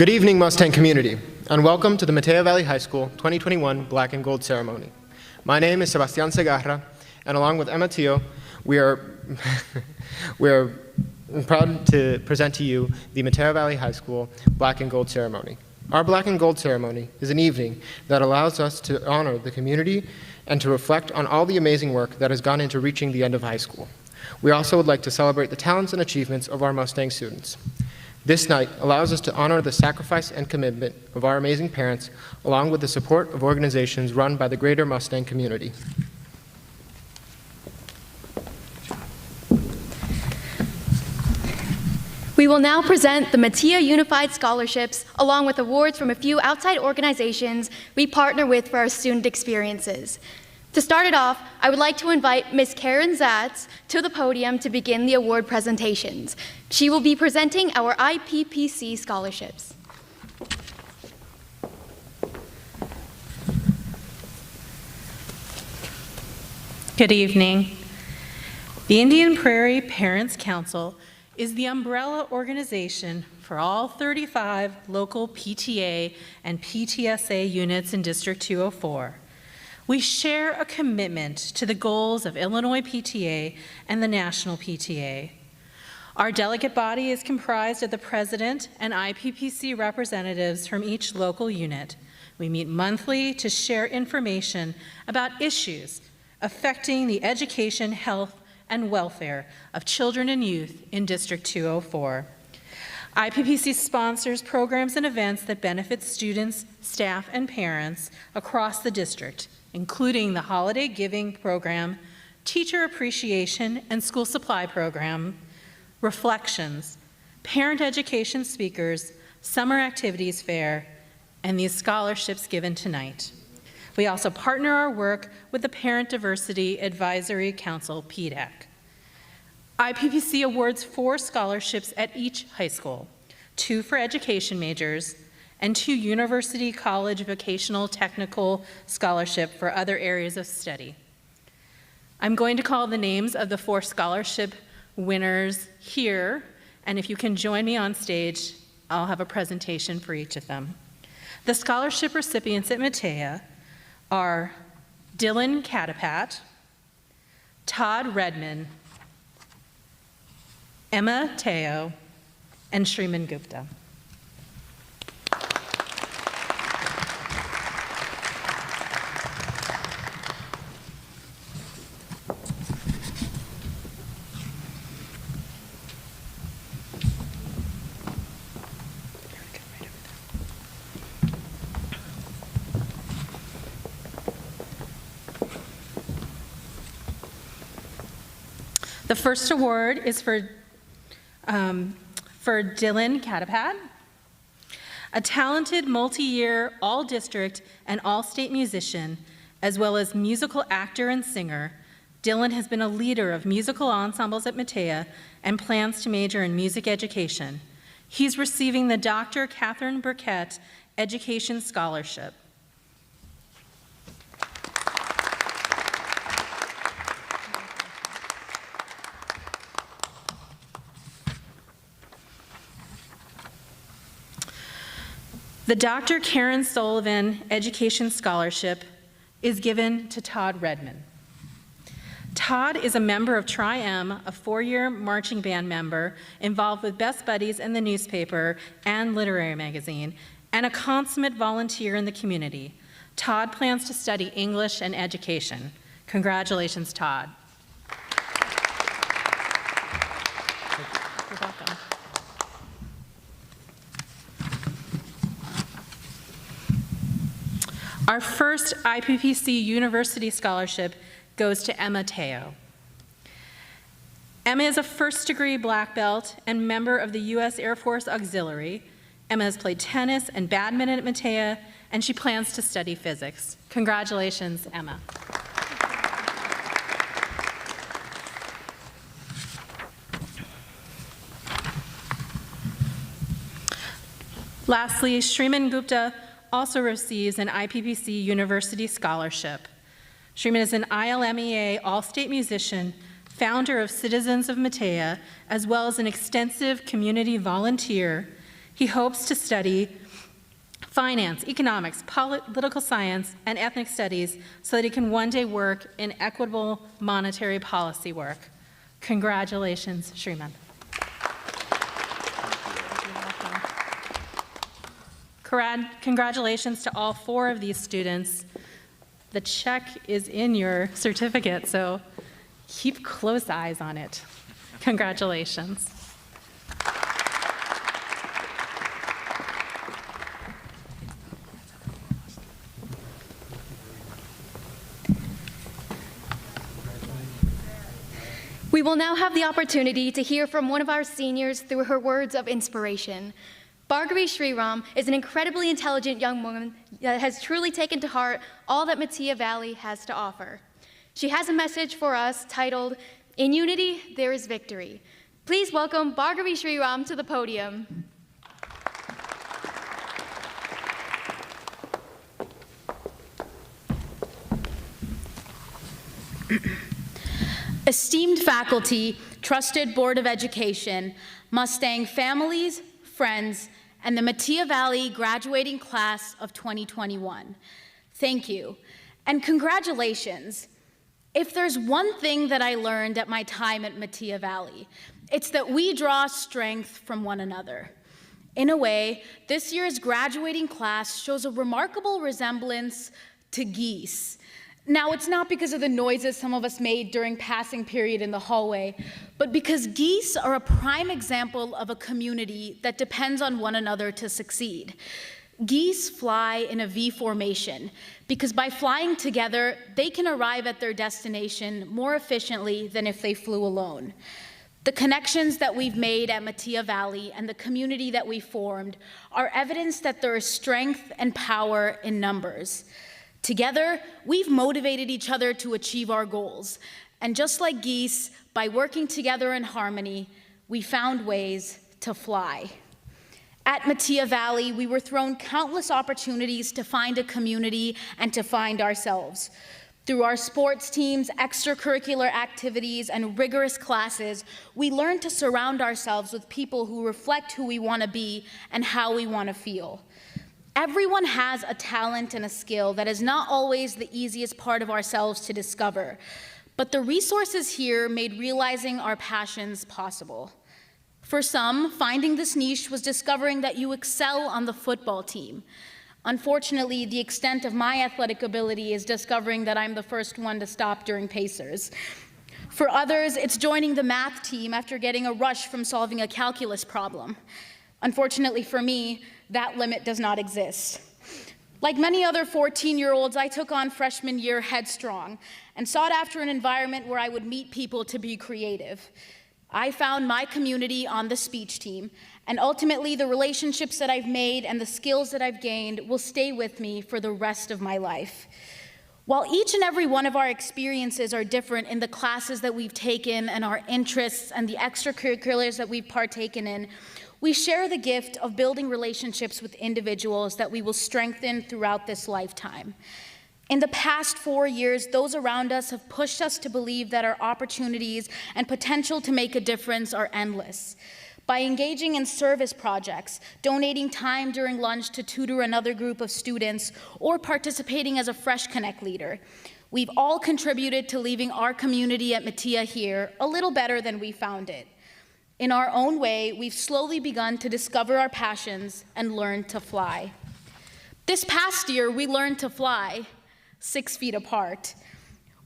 Good evening, Mustang community, and welcome to the Metea Valley High School 2021 Black and Gold Ceremony. My name is Sebastián Segarra, and along with Metea, we are proud to present to you the Metea Valley High School Black and Gold Ceremony. Our Black and Gold Ceremony is an evening that allows us to honor the community and to reflect on all the amazing work that has gone into reaching the end of high school. We also would like to celebrate the talents and achievements of our Mustang students. This night allows us to honor the sacrifice and commitment of our amazing parents, along with the support of organizations run by the greater Mustang community. We will now present the Metea Unified Scholarships, along with awards from a few outside organizations we partner with for our student experiences. To start it off, I would like to invite Ms. Karen Zatz to the podium to begin the award presentations. She will be presenting our IPPC scholarships. Good evening. The Indian Prairie Parents Council is the umbrella organization for all 35 local PTA and PTSA units in District 204. We share a commitment to the goals of Illinois PTA and the National PTA. Our delegate body is comprised of the president and IPPC representatives from each local unit. We meet monthly to share information about issues affecting the education, health, and welfare of children and youth in District 204. IPPC sponsors programs and events that benefit students, staff, and parents across the district, including the Holiday Giving Program, Teacher Appreciation and School Supply Program, Reflections, Parent Education Speakers, Summer Activities Fair, and these scholarships given tonight. We also partner our work with the Parent Diversity Advisory Council, PDAC. IPPC awards 4 scholarships at each high school, 2 for education majors, and 2 University College Vocational Technical Scholarship for other areas of study. I'm going to call the names of the 4 scholarship winners here, and if you can join me on stage, I'll have a presentation for each of them. The scholarship recipients at Metea are Dylan Catapat, Todd Redman, Emma Teo, and Shriman Gupta. The first award is for Dylan Catapat, a talented multi-year all-district and all-state musician, as well as musical actor and singer. Dylan has been a leader of musical ensembles at Metea and plans to major in music education. He's receiving the Dr. Catherine Burkett Education Scholarship. The Dr. Karen Sullivan Education Scholarship is given to Todd Redman. Todd is a member of Tri-M, a 4-year marching band member involved with Best Buddies and the newspaper and literary magazine, and a consummate volunteer in the community. Todd plans to study English and education. Congratulations, Todd. You're welcome. Our first IPPC University Scholarship goes to Emma Teo. Emma is a first-degree black belt and member of the U.S. Air Force Auxiliary. Emma has played tennis and badminton at Metea, and she plans to study physics. Congratulations, Emma. Lastly, Shriman Gupta also receives an IPPC University Scholarship. Shriman is an ILMEA All-State musician, founder of Citizens of Metea, as well as an extensive community volunteer. He hopes to study finance, economics, political science, and ethnic studies so that he can one day work in equitable monetary policy work. Congratulations, Shriman. Congratulations to all 4 of these students. The check is in your certificate, so keep close eyes on it. Congratulations. We will now have the opportunity to hear from one of our seniors through her words of inspiration. Bhargavi Sriram is an incredibly intelligent young woman that has truly taken to heart all that Metea Valley has to offer. She has a message for us titled, "In Unity, There is Victory." Please welcome Bhargavi Sriram to the podium. Esteemed faculty, trusted Board of Education, Mustang families, friends, and the Metea Valley graduating class of 2021. Thank you, and congratulations. If there's one thing that I learned at my time at Metea Valley, it's that we draw strength from one another. In a way, this year's graduating class shows a remarkable resemblance to geese. Now, it's not because of the noises some of us made during passing period in the hallway, but because geese are a prime example of a community that depends on one another to succeed. Geese fly in a V formation because by flying together, they can arrive at their destination more efficiently than if they flew alone. The connections that we've made at Metea Valley and the community that we formed are evidence that there is strength and power in numbers. Together, we've motivated each other to achieve our goals. And just like geese, by working together in harmony, we found ways to fly. At Metea Valley, we were thrown countless opportunities to find a community and to find ourselves. Through our sports teams, extracurricular activities, and rigorous classes, we learned to surround ourselves with people who reflect who we want to be and how we want to feel. Everyone has a talent and a skill that is not always the easiest part of ourselves to discover, but the resources here made realizing our passions possible. For some, finding this niche was discovering that you excel on the football team. Unfortunately, the extent of my athletic ability is discovering that I'm the first one to stop during Pacers. For others, it's joining the math team after getting a rush from solving a calculus problem. Unfortunately for me, that limit does not exist. Like many other 14-year-olds, I took on freshman year headstrong and sought after an environment where I would meet people to be creative. I found my community on the speech team, and ultimately the relationships that I've made and the skills that I've gained will stay with me for the rest of my life. While each and every one of our experiences are different in the classes that we've taken and our interests and the extracurriculars that we've partaken in, we share the gift of building relationships with individuals that we will strengthen throughout this lifetime. In the past 4 years, those around us have pushed us to believe that our opportunities and potential to make a difference are endless. By engaging in service projects, donating time during lunch to tutor another group of students, or participating as a Fresh Connect leader, we've all contributed to leaving our community at Metea here a little better than we found it. In our own way, we've slowly begun to discover our passions and learn to fly. This past year, we learned to fly 6 feet apart.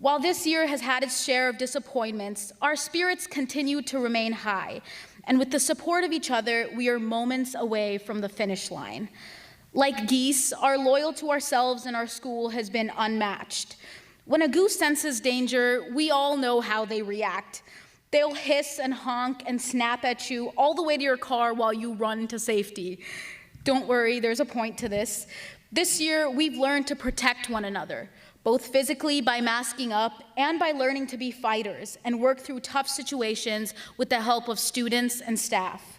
While this year has had its share of disappointments, our spirits continue to remain high, and with the support of each other, we are moments away from the finish line. Like geese, our loyalty to ourselves and our school has been unmatched. When a goose senses danger, we all know how they react. They'll hiss and honk and snap at you all the way to your car while you run to safety. Don't worry, there's a point to this. This year, we've learned to protect one another, both physically by masking up and by learning to be fighters and work through tough situations with the help of students and staff.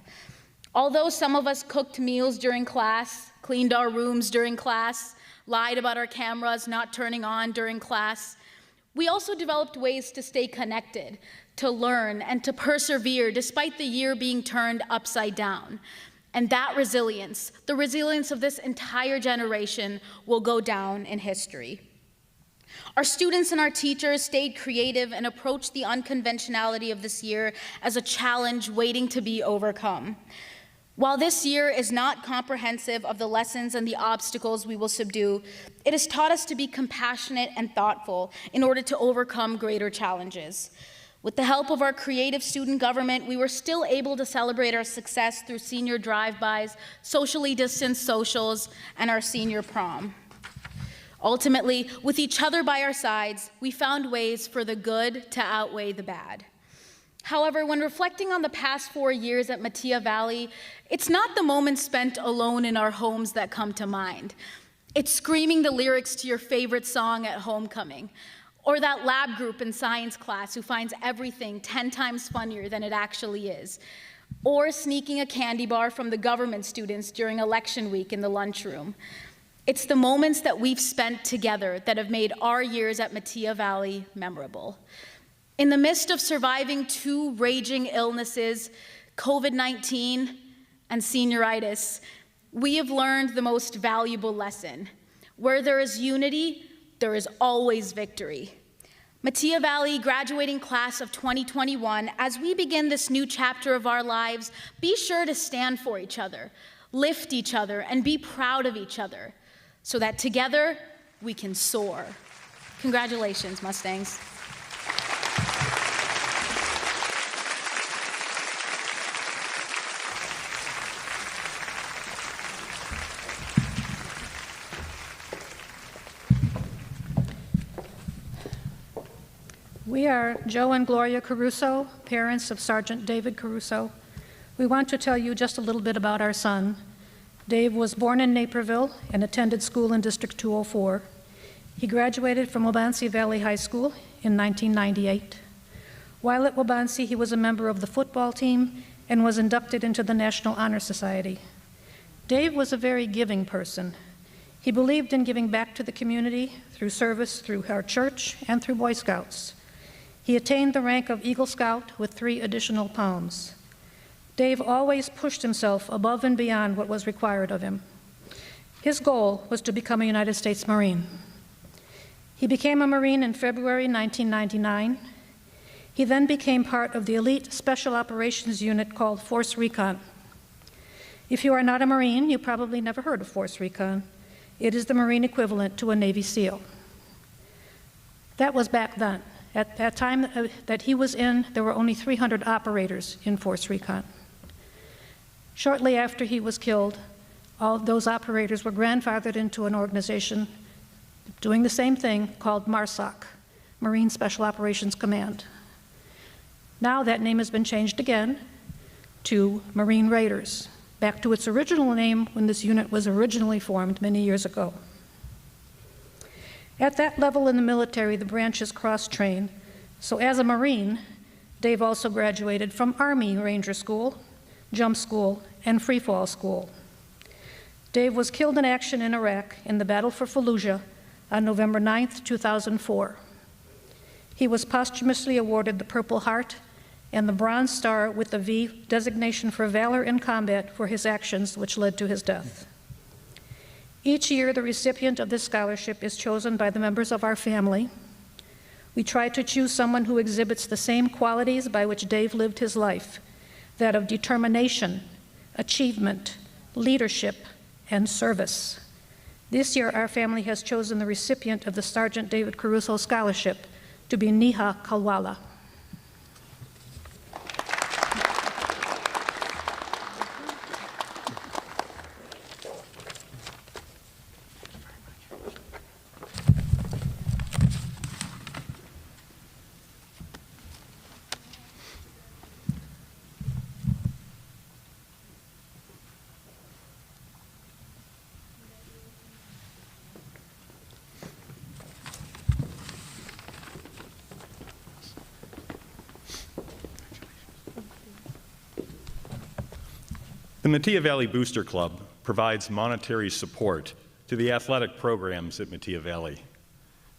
Although some of us cooked meals during class, cleaned our rooms during class, lied about our cameras not turning on during class, we also developed ways to stay connected, to learn, and to persevere despite the year being turned upside down. And that resilience, the resilience of this entire generation, will go down in history. Our students and our teachers stayed creative and approached the unconventionality of this year as a challenge waiting to be overcome. While this year is not comprehensive of the lessons and the obstacles we will subdue, it has taught us to be compassionate and thoughtful in order to overcome greater challenges. With the help of our creative student government, we were still able to celebrate our success through senior drive-bys, socially distanced socials, and our senior prom. Ultimately, with each other by our sides, we found ways for the good to outweigh the bad. However, when reflecting on the past 4 years at Metea Valley, it's not the moments spent alone in our homes that come to mind. It's screaming the lyrics to your favorite song at homecoming, or that lab group in science class who finds everything 10 times funnier than it actually is, or sneaking a candy bar from the government students during election week in the lunchroom. It's the moments that we've spent together that have made our years at Metea Valley memorable. In the midst of surviving 2 raging illnesses, COVID-19 and senioritis, we have learned the most valuable lesson. Where there is unity, there is always victory. Metea Valley graduating class of 2021, as we begin this new chapter of our lives, be sure to stand for each other, lift each other, and be proud of each other, so that together we can soar. Congratulations, Mustangs. We are Joe and Gloria Caruso, parents of Sergeant David Caruso. We want to tell you just a little bit about our son. Dave was born in Naperville and attended school in District 204. He graduated from Wabansie Valley High School in 1998. While at Wabansie, he was a member of the football team and was inducted into the National Honor Society. Dave was a very giving person. He believed in giving back to the community through service through our church and through Boy Scouts. He attained the rank of Eagle Scout with 3 additional pounds. Dave always pushed himself above and beyond what was required of him. His goal was to become a United States Marine. He became a Marine in February 1999. He then became part of the elite special operations unit called Force Recon. If you are not a Marine, you probably never heard of Force Recon. It is the Marine equivalent to a Navy SEAL. That was back then. At that time that he was in, there were only 300 operators in Force Recon. Shortly after he was killed, all those operators were grandfathered into an organization doing the same thing called MARSOC, Marine Special Operations Command. Now that name has been changed again to Marine Raiders, back to its original name when this unit was originally formed many years ago. At that level in the military, the branches cross-train. So as a Marine, Dave also graduated from Army Ranger School, Jump School, and Free Fall School. Dave was killed in action in Iraq in the Battle for Fallujah on November 9th, 2004. He was posthumously awarded the Purple Heart and the Bronze Star with the V designation for valor in combat for his actions which led to his death. Each year, the recipient of this scholarship is chosen by the members of our family. We try to choose someone who exhibits the same qualities by which Dave lived his life, that of determination, achievement, leadership, and service. This year, our family has chosen the recipient of the Sergeant David Caruso Scholarship to be Neha Kalwala. The Metea Valley Booster Club provides monetary support to the athletic programs at Metea Valley.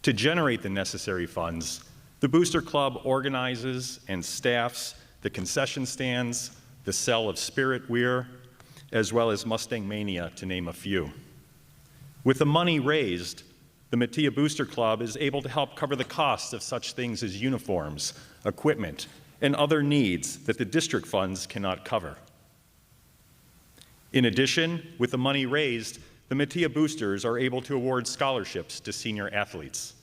To generate the necessary funds, the Booster Club organizes and staffs the concession stands, the Cell of Spirit Weir, as well as Mustang Mania, to name a few. With the money raised, the Metea Booster Club is able to help cover the costs of such things as uniforms, equipment, and other needs that the district funds cannot cover. In addition, with the money raised, the Metea Boosters are able to award scholarships to senior athletes.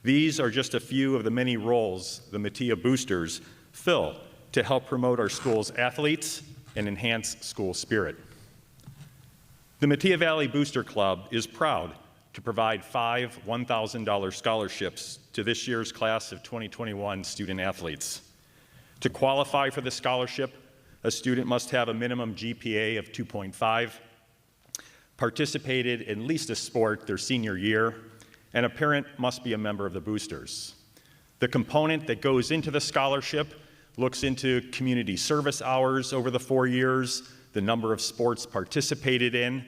These are just a few of the many roles the Metea Boosters fill to help promote our school's athletes and enhance school spirit. The Metea Valley Booster Club is proud to provide 5 $1,000 scholarships to this year's class of 2021 student athletes. To qualify for the scholarship, a student must have a minimum GPA of 2.5, participated in at least a sport their senior year, and a parent must be a member of the Boosters. The component that goes into the scholarship looks into community service hours over the 4 years, the number of sports participated in,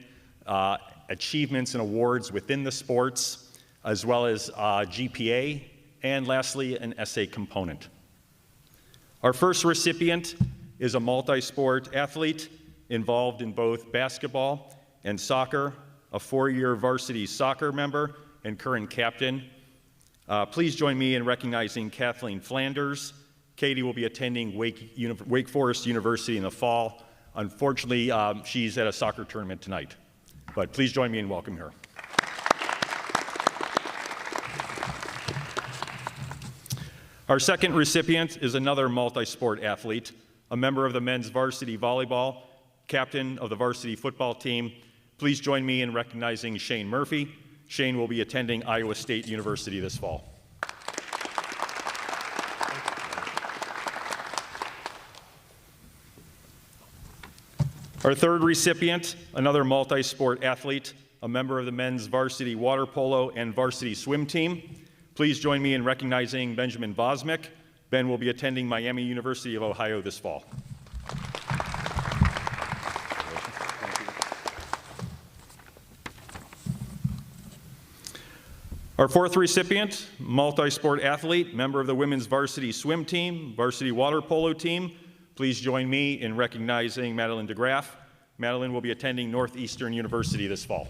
achievements and awards within the sports, as well as GPA, and lastly, an essay component. Our first recipient is a multi-sport athlete involved in both basketball and soccer, a 4-year varsity soccer member and current captain. Please join me in recognizing Kathleen Flanders. Katie will be attending Wake Forest University in the fall. Unfortunately, she's at a soccer tournament tonight, but please join me in welcoming her. Our second recipient is another multi-sport athlete, a member of the men's varsity volleyball, captain of the varsity football team. Please join me in recognizing Shane Murphy. Shane will be attending Iowa State University this fall. Our third recipient, another multi-sport athlete, a member of the men's varsity water polo and varsity swim team. Please join me in recognizing Benjamin Bosmick. Ben will be attending Miami University of Ohio this fall. Our fourth recipient, multi-sport athlete, member of the women's varsity swim team, varsity water polo team. Please join me in recognizing Madeline DeGraff. Madeline will be attending Northeastern University this fall.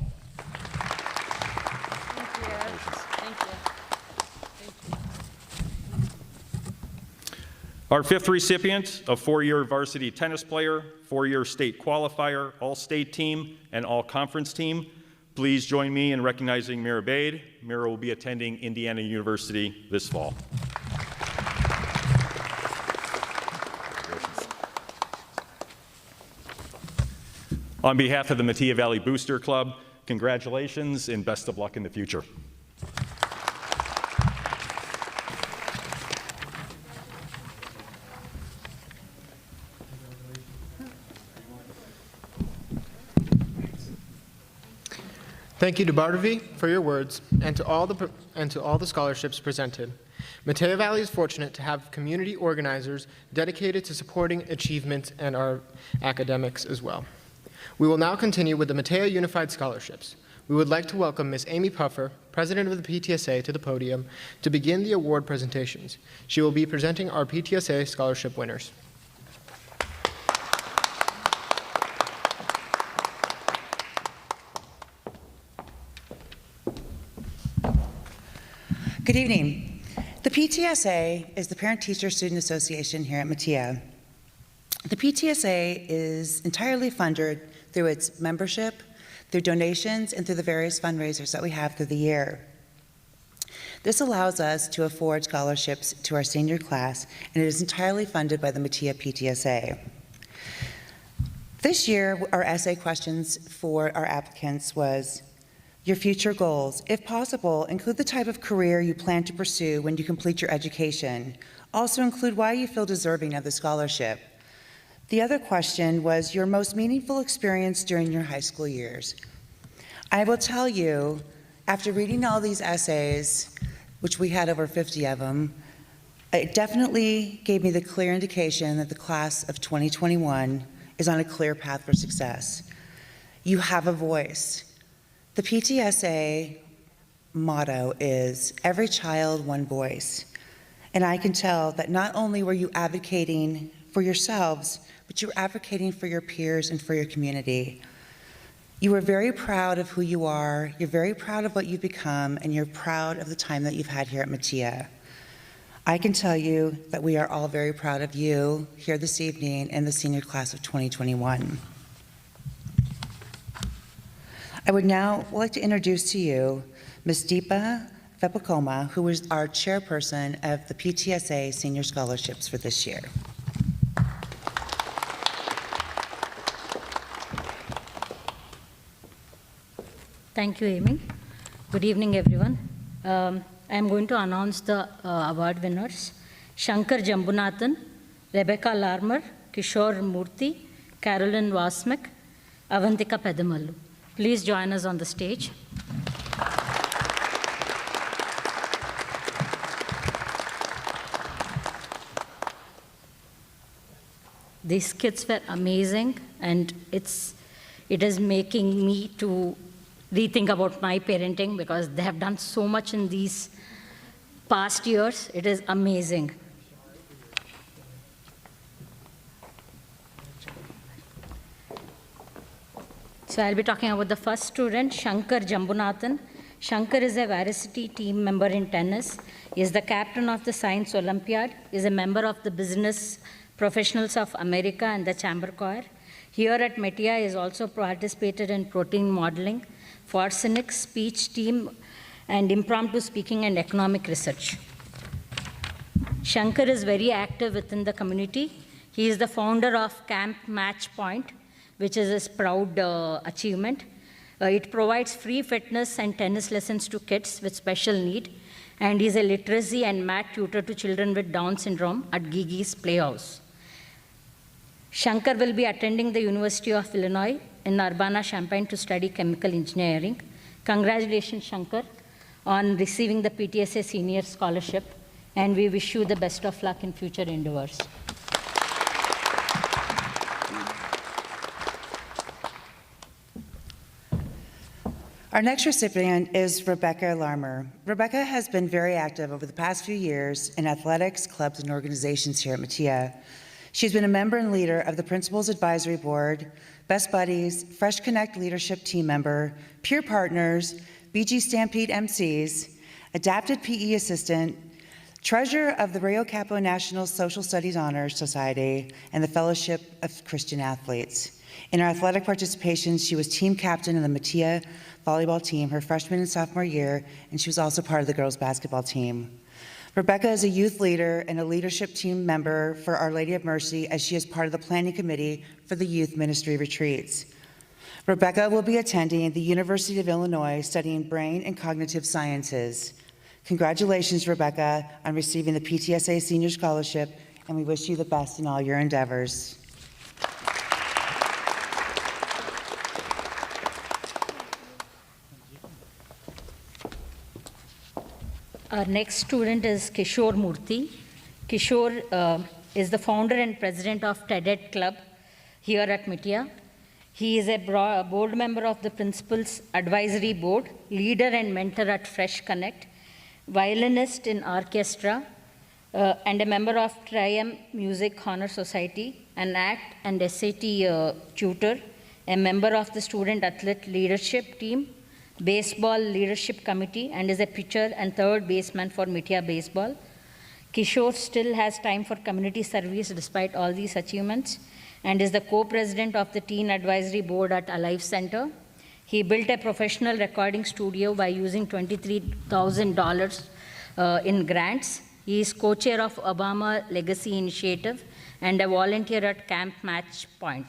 Our fifth recipient, a 4-year varsity tennis player, 4-year state qualifier, all-state team, and all-conference team. Please join me in recognizing Mira Bade. Mira will be attending Indiana University this fall. On behalf of the Metea Valley Booster Club, congratulations and best of luck in the future. Thank you to Bardavi for your words and to all the scholarships presented. Metea Valley is fortunate to have community organizers dedicated to supporting achievement and our academics as well. We will now continue with the Metea Unified Scholarships. We would like to welcome Ms. Amy Puffer, President of the PTSA, to the podium to begin the award presentations. She will be presenting our PTSA scholarship winners. Good evening. The PTSA is the Parent-Teacher Student Association here at Metea. The PTSA is entirely funded through its membership, through donations, and through the various fundraisers that we have through the year. This allows us to afford scholarships to our senior class, and it is entirely funded by the Metea PTSA. This year, our essay questions for our applicants was, your future goals. If possible, include the type of career you plan to pursue when you complete your education. Also include why you feel deserving of the scholarship. The other question was your most meaningful experience during your high school years. I will tell you, after reading all these essays, which we had over 50 of them, it definitely gave me the clear indication that the class of 2021 is on a clear path for success. You have a voice. The PTSA motto is, every child, one voice. And I can tell that not only were you advocating for yourselves, but you were advocating for your peers and for your community. You are very proud of who you are, you're very proud of what you've become, and you're proud of the time that you've had here at Metea. I can tell you that we are all very proud of you here this evening in the senior class of 2021. I would now like to introduce to you Ms. Deepa Vepakoma, who is our chairperson of the PTSA Senior Scholarships for this year. Thank you, Amy. Good evening, everyone. I am going to announce the award winners. Shankar Jambunathan, Rebecca Larmer, Kishore Murthy, Carolyn Wasmek, Avantika Pedamallu. Please join us on the stage. These kids were amazing, and it is making me to rethink about my parenting because they have done so much in these past years. It is amazing. So I'll be talking about the first student, Shankar Jambunathan. Shankar is a varsity team member in tennis. He is the captain of the Science Olympiad. He is a member of the Business Professionals of America and the Chamber Choir. Here at Metea, he has also participated in protein modeling, Forsenics, speech team, and impromptu speaking and economic research. Shankar is very active within the community. He is the founder of Camp Match Point, which is his proud achievement. It provides free fitness and tennis lessons to kids with special need, and he's a literacy and math tutor to children with Down syndrome at Gigi's Playhouse. Shankar will be attending the University of Illinois in Urbana-Champaign to study chemical engineering. Congratulations, Shankar, on receiving the PTSA Senior Scholarship, and we wish you the best of luck in future endeavors. Our next recipient is Rebecca Larmer. Rebecca has been very active over the past few years in athletics, clubs, and organizations here at Metea. She's been a member and leader of the Principals Advisory Board, Best Buddies, Fresh Connect Leadership Team Member, Peer Partners, BG Stampede MCs, Adapted PE Assistant, Treasurer of the Rio Capo National Social Studies Honors Society, and the Fellowship of Christian Athletes. In her athletic participations, she was team captain of the Metea volleyball team her freshman and sophomore year, and she was also part of the girls basketball team. Rebecca is a youth leader and a leadership team member for Our Lady of Mercy, as she is part of the planning committee for the youth ministry retreats. Rebecca will be attending the University of Illinois studying brain and cognitive sciences. Congratulations, Rebecca, on receiving the PTSA Senior Scholarship, and we wish you the best in all your endeavors. Our next student is Kishore Murthy. Kishore is the founder and president of TEDED Club here at Metea. He is a board member of the Principals Advisory Board, leader and mentor at Fresh Connect, violinist in orchestra, and a member of Triumph Music Honor Society, an ACT and SAT tutor, a member of the Student Athlete Leadership Team, Baseball Leadership Committee, and is a pitcher and third baseman for Metea Baseball. Kishore still has time for community service despite all these achievements, and is the co-president of the Teen Advisory Board at Alive Center. He built a professional recording studio by using $23,000 in grants. He is co-chair of Obama Legacy Initiative and a volunteer at Camp Match Point.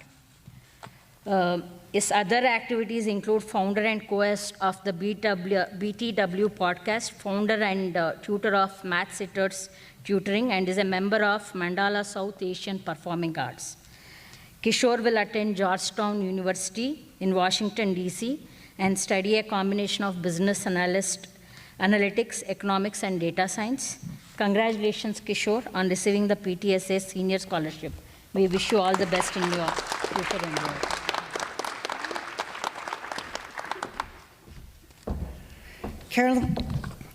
His other activities include founder and co-host of the BTW podcast, founder and tutor of Math Sitters Tutoring, and is a member of Mandala South Asian Performing Arts. Kishore will attend Georgetown University in Washington, D.C., and study a combination of business analytics, economics, and data science. Congratulations, Kishore, on receiving the PTSA Senior Scholarship. We wish you all the best in your future endeavors.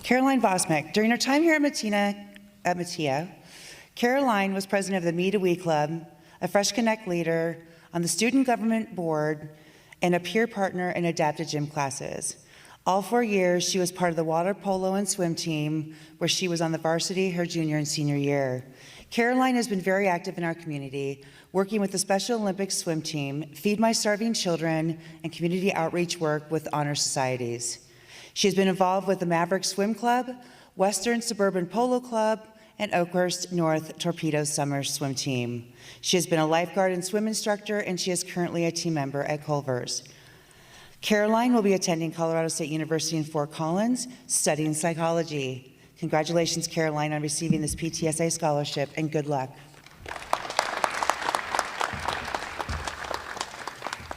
Caroline Vosmek. During her time here at Metea, Caroline was president of the Me to We Club, a Fresh Connect leader on the student government board, and a peer partner in adapted gym classes. All 4 years, she was part of the water polo and swim team, where she was on the varsity her junior and senior year. Caroline has been very active in our community, working with the Special Olympics swim team, Feed My Starving Children, and community outreach work with honor societies. She has been involved with the Maverick Swim Club, Western Suburban Polo Club, and Oakhurst North Torpedo Summer Swim Team. She has been a lifeguard and swim instructor, and she is currently a team member at Culver's. Caroline will be attending Colorado State University in Fort Collins, studying psychology. Congratulations, Caroline, on receiving this PTSA scholarship, and good luck.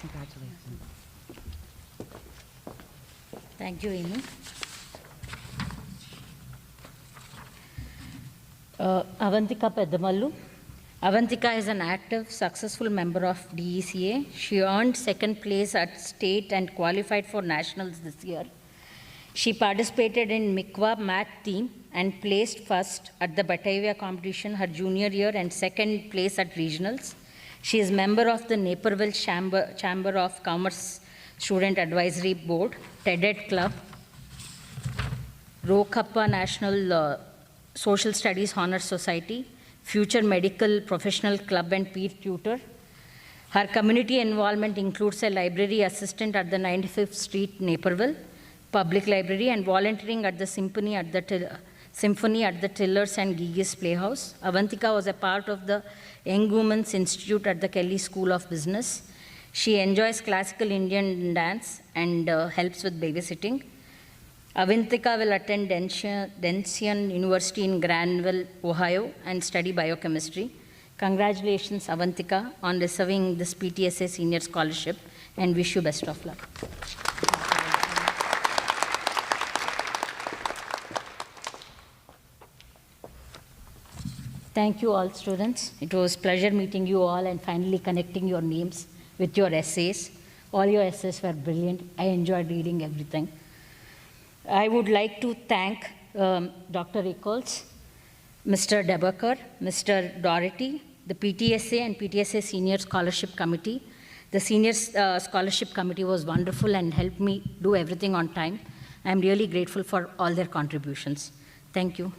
Congratulations. Thank you, Amy. Avantika Pedamallu. Avantika is an active, successful member of DECA. She earned second place at state and qualified for nationals this year. She participated in MICWA math team and placed first at the Batavia competition her junior year and second place at regionals. She is member of the Naperville Chamber of Commerce Student Advisory Board, TEDED Club, Rokappa National Social Studies Honor Society, Future Medical Professional Club, and peer tutor. Her community involvement includes a library assistant at the 95th Street, Naperville Public Library, and volunteering at the Symphony at the Tillers and Gigi's Playhouse. Avantika was a part of the Young Women's Institute at the Kelly School of Business. She enjoys classical Indian dance and helps with babysitting. Avantika will attend Denison University in Granville, Ohio, and study biochemistry. Congratulations, Avantika, on receiving this PTSA Senior Scholarship, and wish you best of luck. Thank you all, students. It was a pleasure meeting you all and finally connecting your names with your essays. All your essays were brilliant. I enjoyed reading everything. I would like to thank Dr. Eccles, Mr. Debakar, Mr. Doherty, the PTSA and PTSA Senior Scholarship Committee. The Senior Scholarship Committee was wonderful and helped me do everything on time. I'm really grateful for all their contributions. Thank you.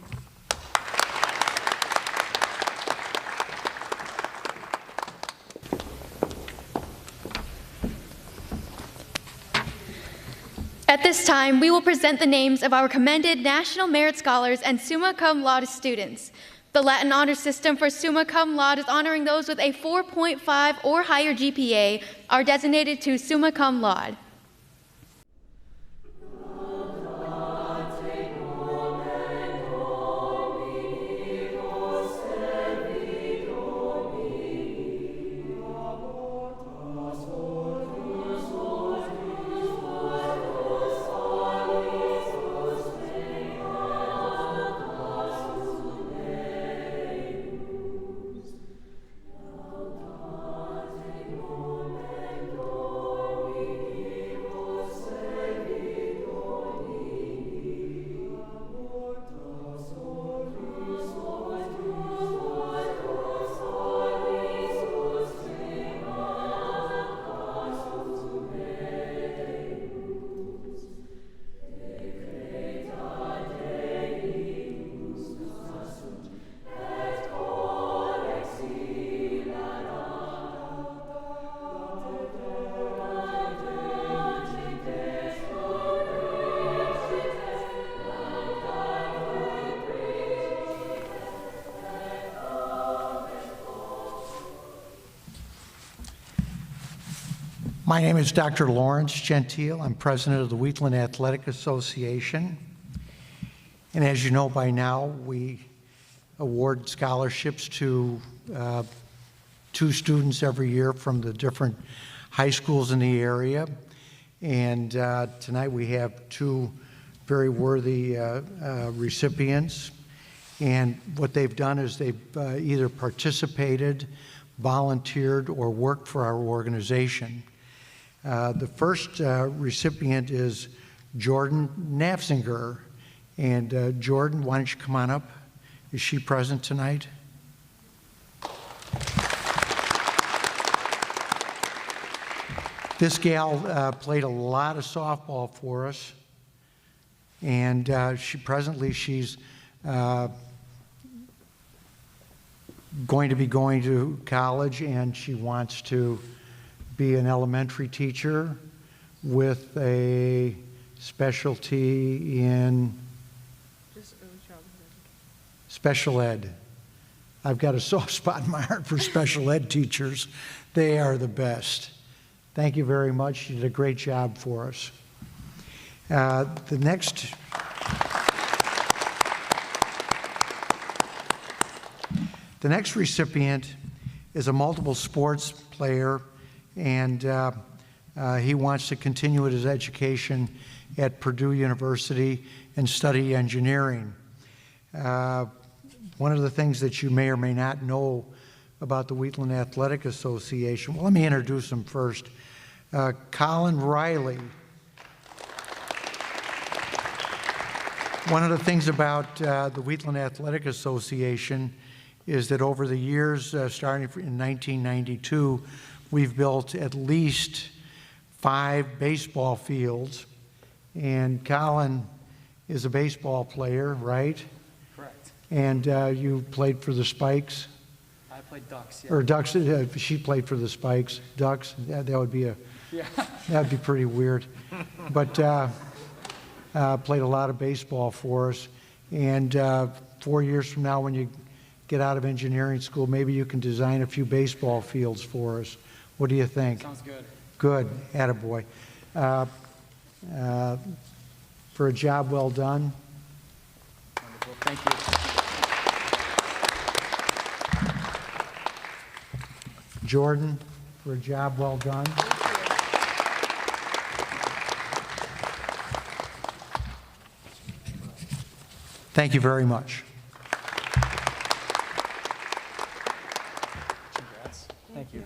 At this time, we will present the names of our commended National Merit Scholars and Summa Cum Laude students. The Latin honor system for Summa Cum Laude is honoring those with a 4.5 or higher GPA are designated to Summa Cum Laude. My name is Dr. Lawrence Gentile. I'm president of the Wheatland Athletic Association. And as you know by now, we award scholarships to 2 students every year from the different high schools in the area. And tonight we have 2 very worthy recipients. And what they've done is they've either participated, volunteered, or worked for our organization. The first recipient is Jordan Nafzinger. And Jordan, why don't you come on up? Is she present tonight? This gal played a lot of softball for us, and presently she's going to be going to college, and she wants to be an elementary teacher with a specialty in special ed. I've got a soft spot in my heart for special ed teachers. They are the best. Thank you very much. You did a great job for us. The next recipient is a multiple sports player, and he wants to continue his education at Purdue University and study engineering. One of the things that you may or may not know about the Wheatland Athletic Association, well, let me introduce him first. Colin Riley. One of the things about the Wheatland Athletic Association is that over the years, starting in 1992, we've built at least 5 baseball fields. And Colin is a baseball player, right? Correct. And you played for the Spikes? I played Ducks, yeah. Or Ducks, she played for the Spikes. Ducks, that would be that'd be pretty weird. But played a lot of baseball for us. And 4 years from now, when you get out of engineering school, maybe you can design a few baseball fields for us. What do you think? Sounds good. Good, attaboy. For a job well done. Wonderful, thank you. Jordan, for a job well done. Thank you very much. Congrats. Thank you.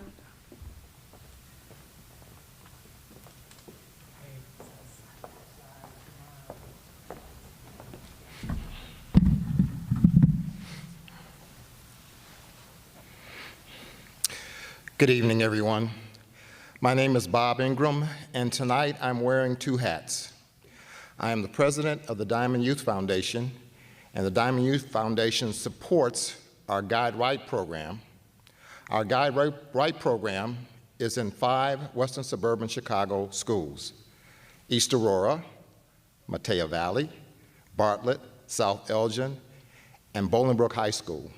Good evening, everyone. My name is Bob Ingram, and tonight I'm wearing 2 hats. I am the president of the Diamond Youth Foundation, and the Diamond Youth Foundation supports our Guide Right program. Our Guide Right program is in 5 western suburban Chicago schools: East Aurora, Metea Valley, Bartlett, South Elgin, and Bolingbrook High School.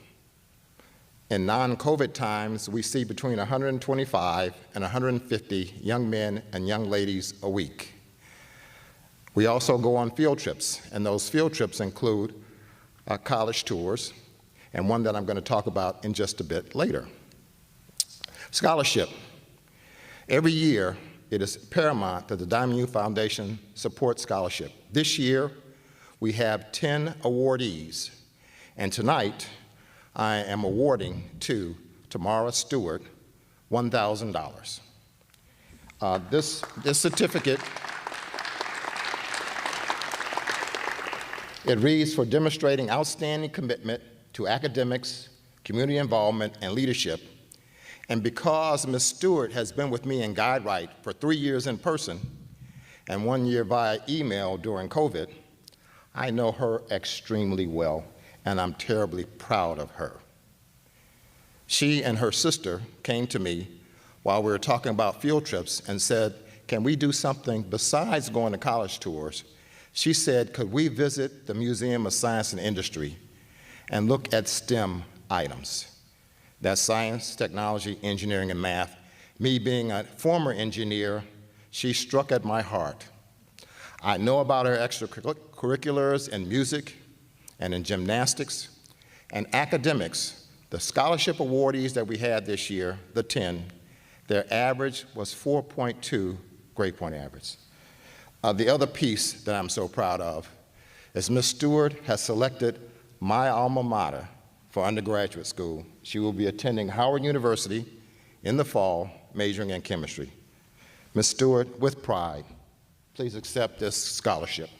In non-COVID times, we see between 125 and 150 young men and young ladies a week. We also go on field trips, and those field trips include college tours, and one that I'm going to talk about in just a bit later. Scholarship. Every year, it is paramount that the Diamond Youth Foundation supports scholarship. This year, we have 10 awardees, and tonight, I am awarding to Tamara Stewart $1,000. This certificate, it reads for demonstrating outstanding commitment to academics, community involvement, and leadership. And because Ms. Stewart has been with me in Guide Right for 3 years in person and 1 year via email during COVID, I know her extremely well, and I'm terribly proud of her. She and her sister came to me while we were talking about field trips and said, can we do something besides going to college tours? She said, could we visit the Museum of Science and Industry and look at STEM items? That's science, technology, engineering, and math. Me being a former engineer, she struck at my heart. I know about her extracurriculars in music and in gymnastics and academics. The scholarship awardees that we had this year, the 10, their average was 4.2 grade point average. The other piece that I'm so proud of is Ms. Stewart has selected my alma mater for undergraduate school. She will be attending Howard University in the fall, majoring in chemistry. Ms. Stewart, with pride, please accept this scholarship.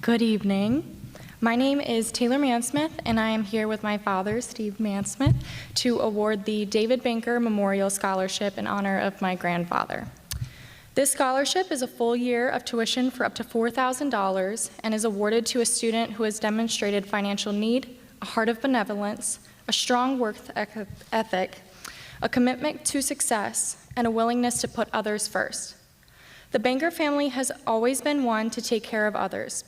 Good evening. My name is Taylor Mansmith, and I am here with my father, Steve Mansmith, to award the David Banker Memorial Scholarship in honor of my grandfather. This scholarship is a full year of tuition for up to $4,000 and is awarded to a student who has demonstrated financial need, a heart of benevolence, a strong work ethic, a commitment to success, and a willingness to put others first. The Banker family has always been one to take care of others.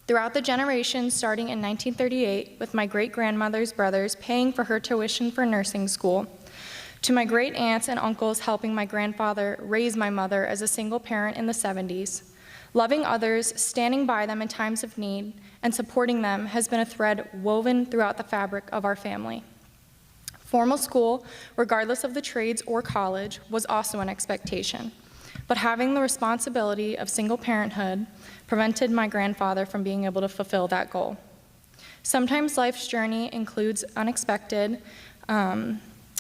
Throughout the generations, starting in 1938, with my great-grandmother's brothers paying for her tuition for nursing school, to my great-aunts and uncles helping my grandfather raise my mother as a single parent in the 70s, loving others, standing by them in times of need, and supporting them has been a thread woven throughout the fabric of our family. Formal school, regardless of the trades or college, was also an expectation. But having the responsibility of single parenthood prevented my grandfather from being able to fulfill that goal. Sometimes life's journey includes unexpected,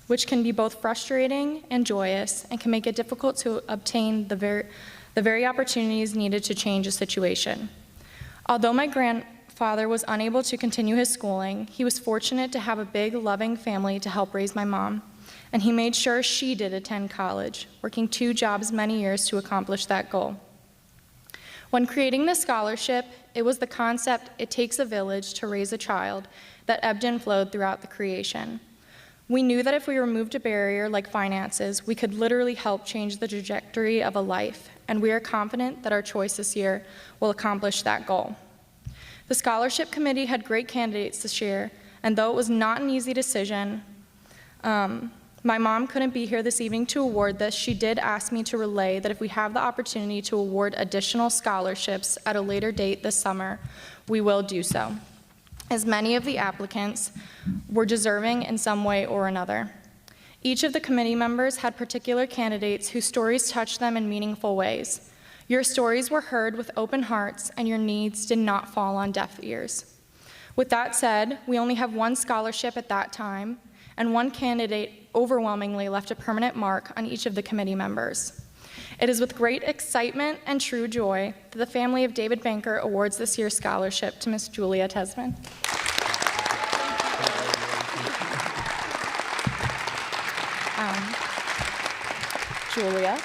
which can be both frustrating and joyous, and can make it difficult to obtain the very opportunities needed to change a situation. Although my grandfather was unable to continue his schooling, he was fortunate to have a big, loving family to help raise my mom, and he made sure she did attend college, working 2 jobs many years to accomplish that goal. When creating this scholarship, it was the concept, "It takes a village to raise a child," that ebbed and flowed throughout the creation. We knew that if we removed a barrier like finances, we could literally help change the trajectory of a life, and we are confident that our choice this year will accomplish that goal. The scholarship committee had great candidates this year, and though it was not an easy decision, my mom couldn't be here this evening to award this. She did ask me to relay that if we have the opportunity to award additional scholarships at a later date this summer, we will do so, as many of the applicants were deserving in some way or another. Each of the committee members had particular candidates whose stories touched them in meaningful ways. Your stories were heard with open hearts, and your needs did not fall on deaf ears. With that said, we only have 1 scholarship at that time, and 1 candidate overwhelmingly left a permanent mark on each of the committee members. It is with great excitement and true joy that the family of David Banker awards this year's scholarship to Miss Julia Tesman. Julia,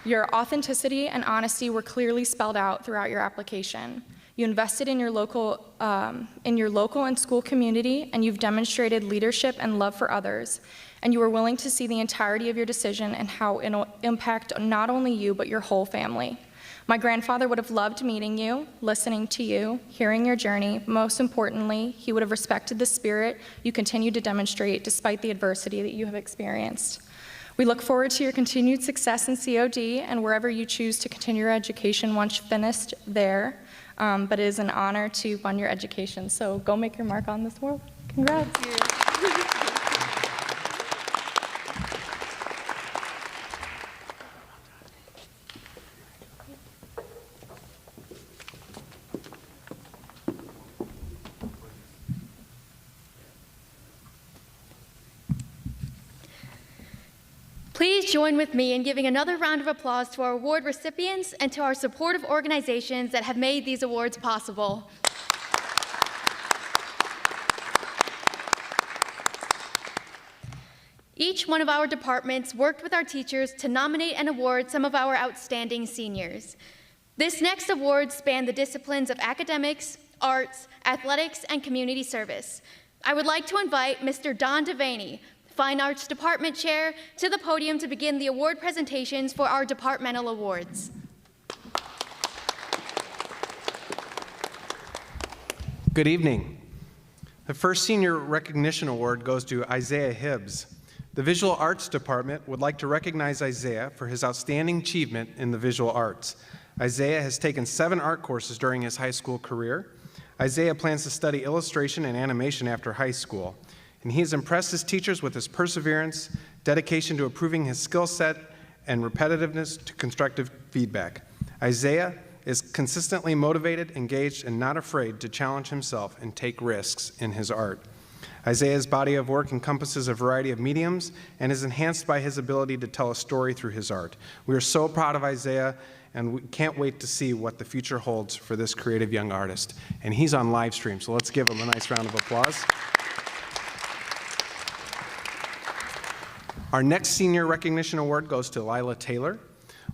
your authenticity and honesty were clearly spelled out throughout your application. You invested in your local and school community, and you've demonstrated leadership and love for others. And you were willing to see the entirety of your decision and how it'll impact not only you, but your whole family. My grandfather would have loved meeting you, listening to you, hearing your journey. Most importantly, he would have respected the spirit you continue to demonstrate despite the adversity that you have experienced. We look forward to your continued success in COD and wherever you choose to continue your education once finished there. But it is an honor to fund your education, so go make your mark on this world. Congrats. Please join with me in giving another round of applause to our award recipients and to our supportive organizations that have made these awards possible. Each one of our departments worked with our teachers to nominate and award some of our outstanding seniors. This next award spanned the disciplines of academics, arts, athletics, and community service. I would like to invite Mr. Don Devaney, Fine Arts Department Chair, to the podium to begin the award presentations for our departmental awards. Good evening. The first Senior Recognition Award goes to Isaiah Hibbs. The Visual Arts Department would like to recognize Isaiah for his outstanding achievement in the visual arts. Isaiah has taken 7 art courses during his high school career. Isaiah plans to study illustration and animation after high school, and he has impressed his teachers with his perseverance, dedication to improving his skill set, and repetitiveness to constructive feedback. Isaiah is consistently motivated, engaged, and not afraid to challenge himself and take risks in his art. Isaiah's body of work encompasses a variety of mediums and is enhanced by his ability to tell a story through his art. We are so proud of Isaiah and we can't wait to see what the future holds for this creative young artist. And he's on live stream, so let's give him a nice round of applause. Our next senior recognition award goes to Lila Taylor.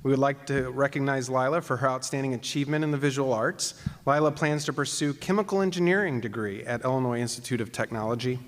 We would like to recognize Lila for her outstanding achievement in the visual arts. Lila plans to pursue chemical engineering degree at Illinois Institute of Technology.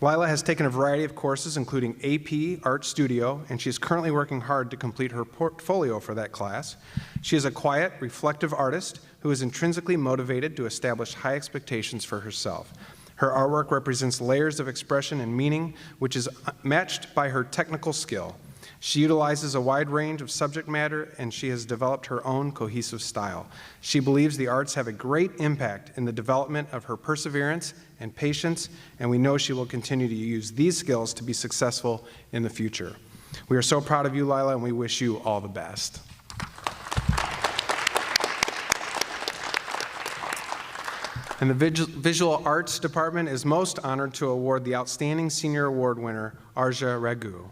Lila has taken a variety of courses, including AP Art Studio, and she is currently working hard to complete her portfolio for that class. She is a quiet, reflective artist who is intrinsically motivated to establish high expectations for herself. Her artwork represents layers of expression and meaning, which is matched by her technical skill. She utilizes a wide range of subject matter, and she has developed her own cohesive style. She believes the arts have a great impact in the development of her perseverance and patience, and we know she will continue to use these skills to be successful in the future. We are so proud of you, Lila, and we wish you all the best. And the Visual Arts Department is most honored to award the Outstanding Senior Award winner, Arja Ragu.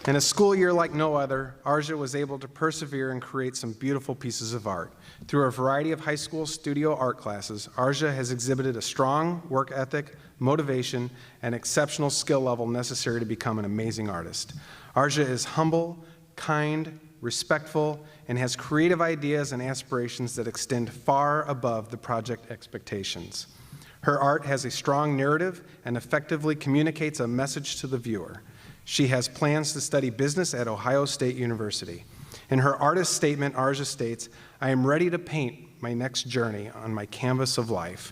In a school year like no other, Arja was able to persevere and create some beautiful pieces of art. Through a variety of high school studio art classes, Arja has exhibited a strong work ethic, motivation, and exceptional skill level necessary to become an amazing artist. Arja is humble, kind, respectful, and has creative ideas and aspirations that extend far above the project expectations. Her art has a strong narrative and effectively communicates a message to the viewer. She has plans to study business at Ohio State University. In her artist statement, Arja states, "I am ready to paint my next journey on my canvas of life."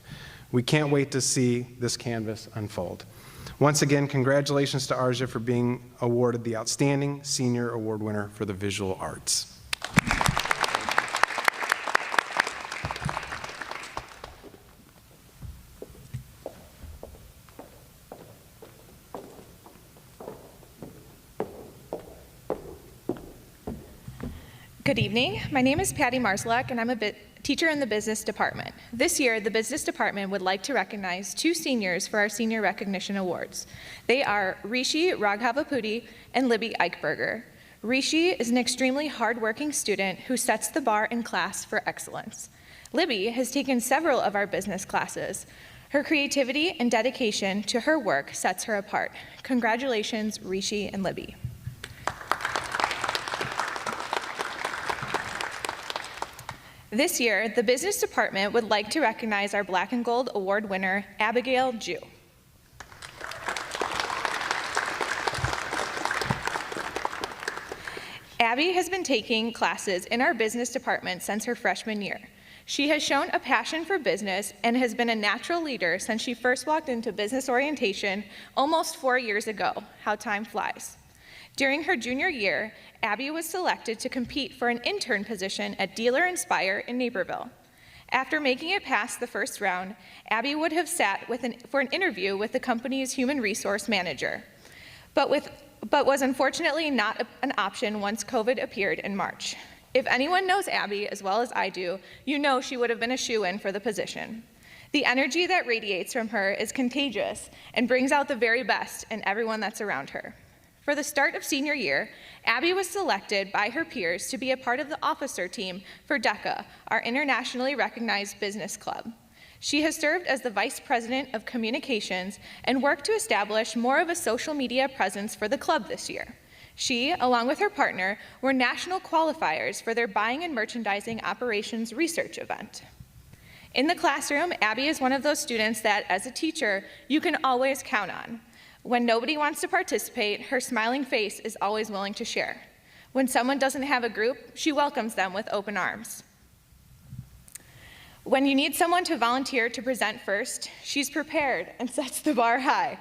We can't wait to see this canvas unfold. Once again, congratulations to Arja for being awarded the Outstanding Senior Award winner for the Visual Arts. Good evening. My name is Patty Marslak, and I'm a teacher in the business department. This year, the business department would like to recognize 2 seniors for our senior recognition awards. They are Rishi Raghavapudi and Libby Eichberger. Rishi is an extremely hardworking student who sets the bar in class for excellence. Libby has taken several of our business classes. Her creativity and dedication to her work sets her apart. Congratulations, Rishi and Libby. This year, the business department would like to recognize our Black and Gold Award winner, Abigail Jew. Abby has been taking classes in our business department since her freshman year. She has shown a passion for business and has been a natural leader since she first walked into business orientation almost 4 years ago. How time flies. During her junior year, Abby was selected to compete for an intern position at Dealer Inspire in Naperville. After making it past the first round, Abby would have sat for an interview with the company's human resource manager, but was unfortunately not an option once COVID appeared in March. If anyone knows Abby as well as I do, you know she would have been a shoo-in for the position. The energy that radiates from her is contagious and brings out the very best in everyone that's around her. For the start of senior year, Abby was selected by her peers to be a part of the officer team for DECA, our internationally recognized business club. She has served as the Vice President of Communications and worked to establish more of a social media presence for the club this year. She, along with her partner, were national qualifiers for their buying and merchandising operations research event. In the classroom, Abby is one of those students that, as a teacher, you can always count on. When nobody wants to participate, her smiling face is always willing to share. When someone doesn't have a group, she welcomes them with open arms. When you need someone to volunteer to present first, she's prepared and sets the bar high.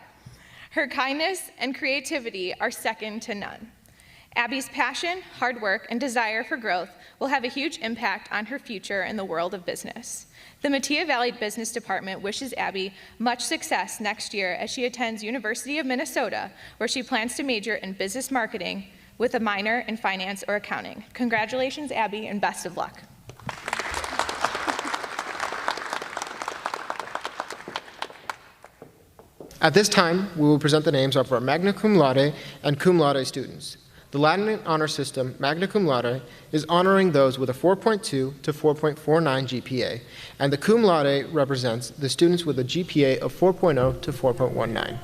Her kindness and creativity are second to none. Abby's passion, hard work, and desire for growth will have a huge impact on her future in the world of business. The Metea Valley Business Department wishes Abby much success next year as she attends University of Minnesota, where she plans to major in business marketing with a minor in finance or accounting. Congratulations, Abby, and best of luck. At this time, we will present the names of our magna cum laude and cum laude students. The Latin honor system, magna cum laude, is honoring those with a 4.2 to 4.49 GPA, and the cum laude represents the students with a GPA of 4.0 to 4.19.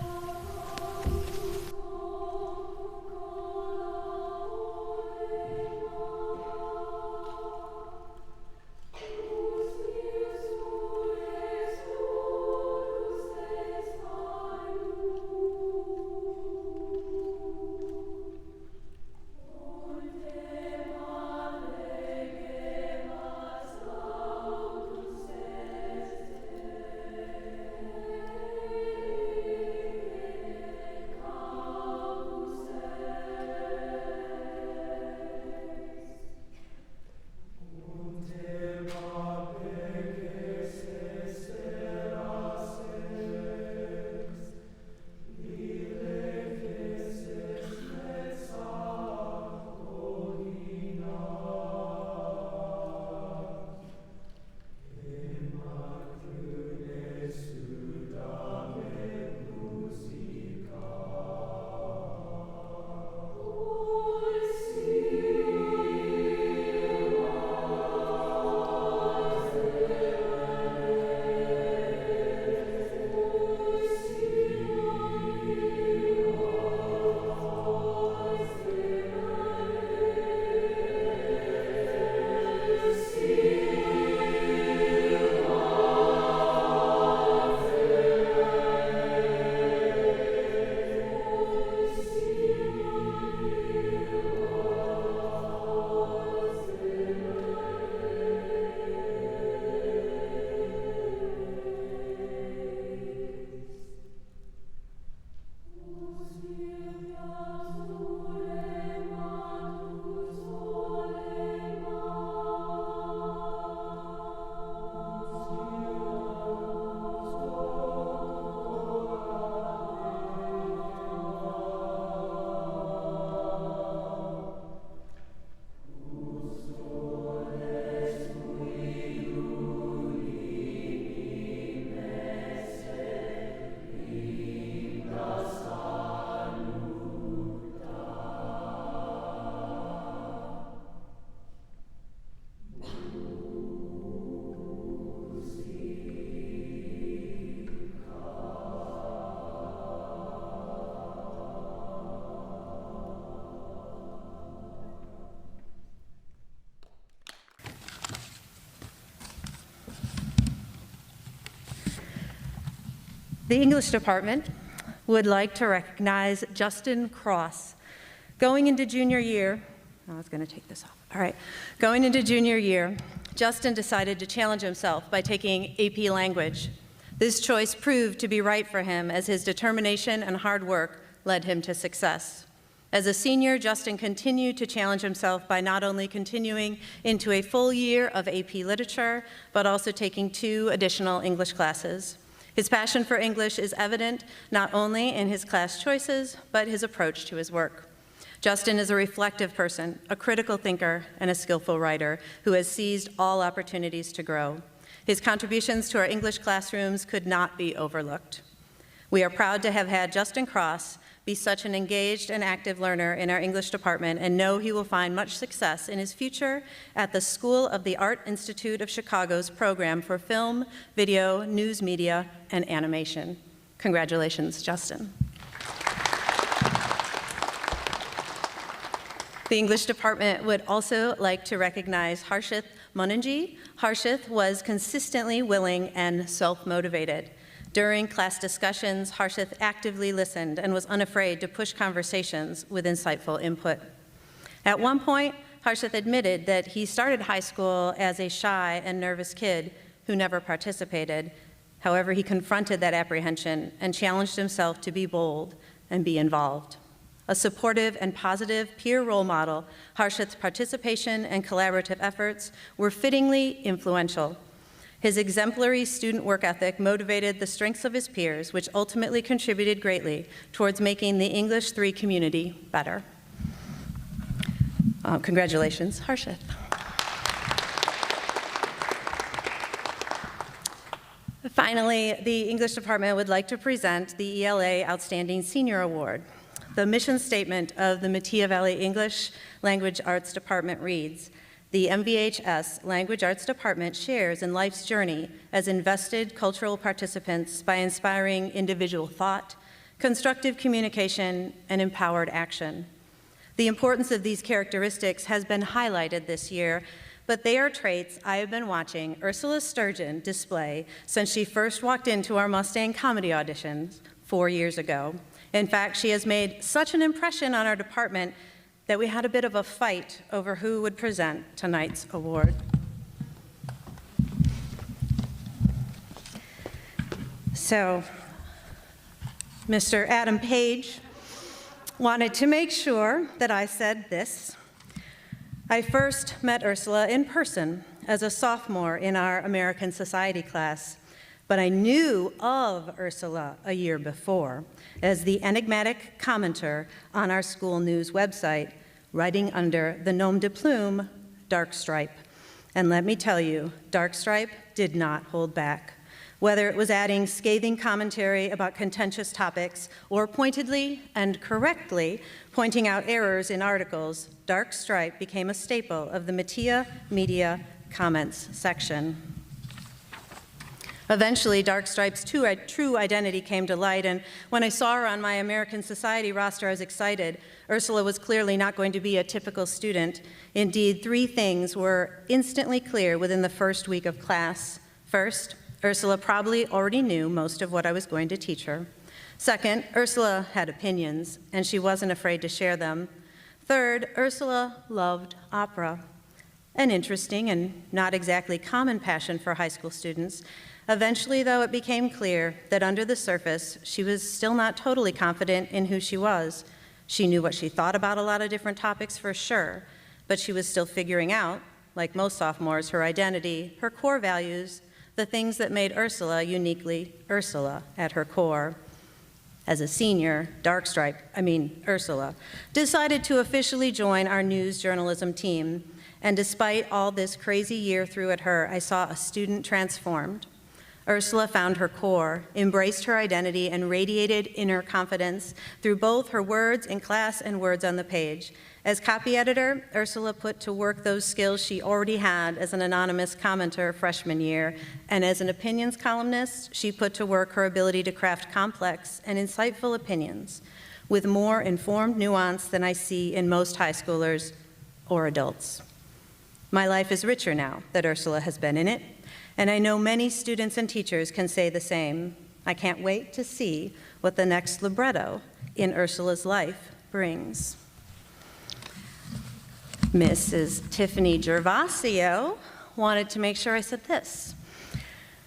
The English department would like to recognize Justin Cross. Going into junior year, I was going to take this off. All right. Going into junior year, Justin decided to challenge himself by taking AP Language. This choice proved to be right for him as his determination and hard work led him to success. As a senior, Justin continued to challenge himself by not only continuing into a full year of AP Literature, but also taking 2 additional English classes. His passion for English is evident not only in his class choices, but his approach to his work. Justin is a reflective person, a critical thinker, and a skillful writer who has seized all opportunities to grow. His contributions to our English classrooms could not be overlooked. We are proud to have had Justin Cross be such an engaged and active learner in our English department and know he will find much success in his future at the School of the Art Institute of Chicago's program for film, video, news media, and animation. Congratulations, Justin. The English department would also like to recognize Harshith Munanji. Harshith was consistently willing and self-motivated. During class discussions, Harshith actively listened and was unafraid to push conversations with insightful input. At one point, Harshith admitted that he started high school as a shy and nervous kid who never participated. However, he confronted that apprehension and challenged himself to be bold and be involved. A supportive and positive peer role model, Harshith's participation and collaborative efforts were fittingly influential. His exemplary student work ethic motivated the strengths of his peers, which ultimately contributed greatly towards making the English 3 community better. Congratulations, Harshith. Finally, the English department would like to present the ELA Outstanding Senior Award. The mission statement of the Metea Valley English Language Arts Department reads, "The MVHS Language Arts Department shares in life's journey as invested cultural participants by inspiring individual thought, constructive communication, and empowered action. The importance of these characteristics has been highlighted this year, but they are traits I have been watching Ursula Sturgeon display since she first walked into our Mustang comedy auditions 4 years ago. In fact, she has made such an impression on our department that we had a bit of a fight over who would present tonight's award." So, Mr. Adam Page wanted to make sure that I said this. I first met Ursula in person as a sophomore in our American Society class, but I knew of Ursula a year before as the enigmatic commenter on our school news website, writing under the nom de plume, Dark Stripe. And let me tell you, Dark Stripe did not hold back. Whether it was adding scathing commentary about contentious topics or pointedly and correctly pointing out errors in articles, Dark Stripe became a staple of the Metea media comments section. Eventually, Dark Stripe's true identity came to light, and when I saw her on my American Society roster, I was excited. Ursula was clearly not going to be a typical student. Indeed, 3 things were instantly clear within the first week of class. First, Ursula probably already knew most of what I was going to teach her. Second, Ursula had opinions, and she wasn't afraid to share them. Third, Ursula loved opera, an interesting and not exactly common passion for high school students. Eventually, though, it became clear that under the surface, she was still not totally confident in who she was. She knew what she thought about a lot of different topics for sure, but she was still figuring out, like most sophomores, her identity, her core values, the things that made Ursula uniquely Ursula at her core. As a senior, Ursula, decided to officially join our news journalism team. And despite all this crazy year threw at her, I saw a student transformed. Ursula found her core, embraced her identity, and radiated inner confidence through both her words in class and words on the page. As copy editor, Ursula put to work those skills she already had as an anonymous commenter freshman year, and as an opinions columnist, she put to work her ability to craft complex and insightful opinions with more informed nuance than I see in most high schoolers or adults. My life is richer now that Ursula has been in it, and I know many students and teachers can say the same. I can't wait to see what the next libretto in Ursula's life brings. Mrs. Tiffany Gervasio wanted to make sure I said this.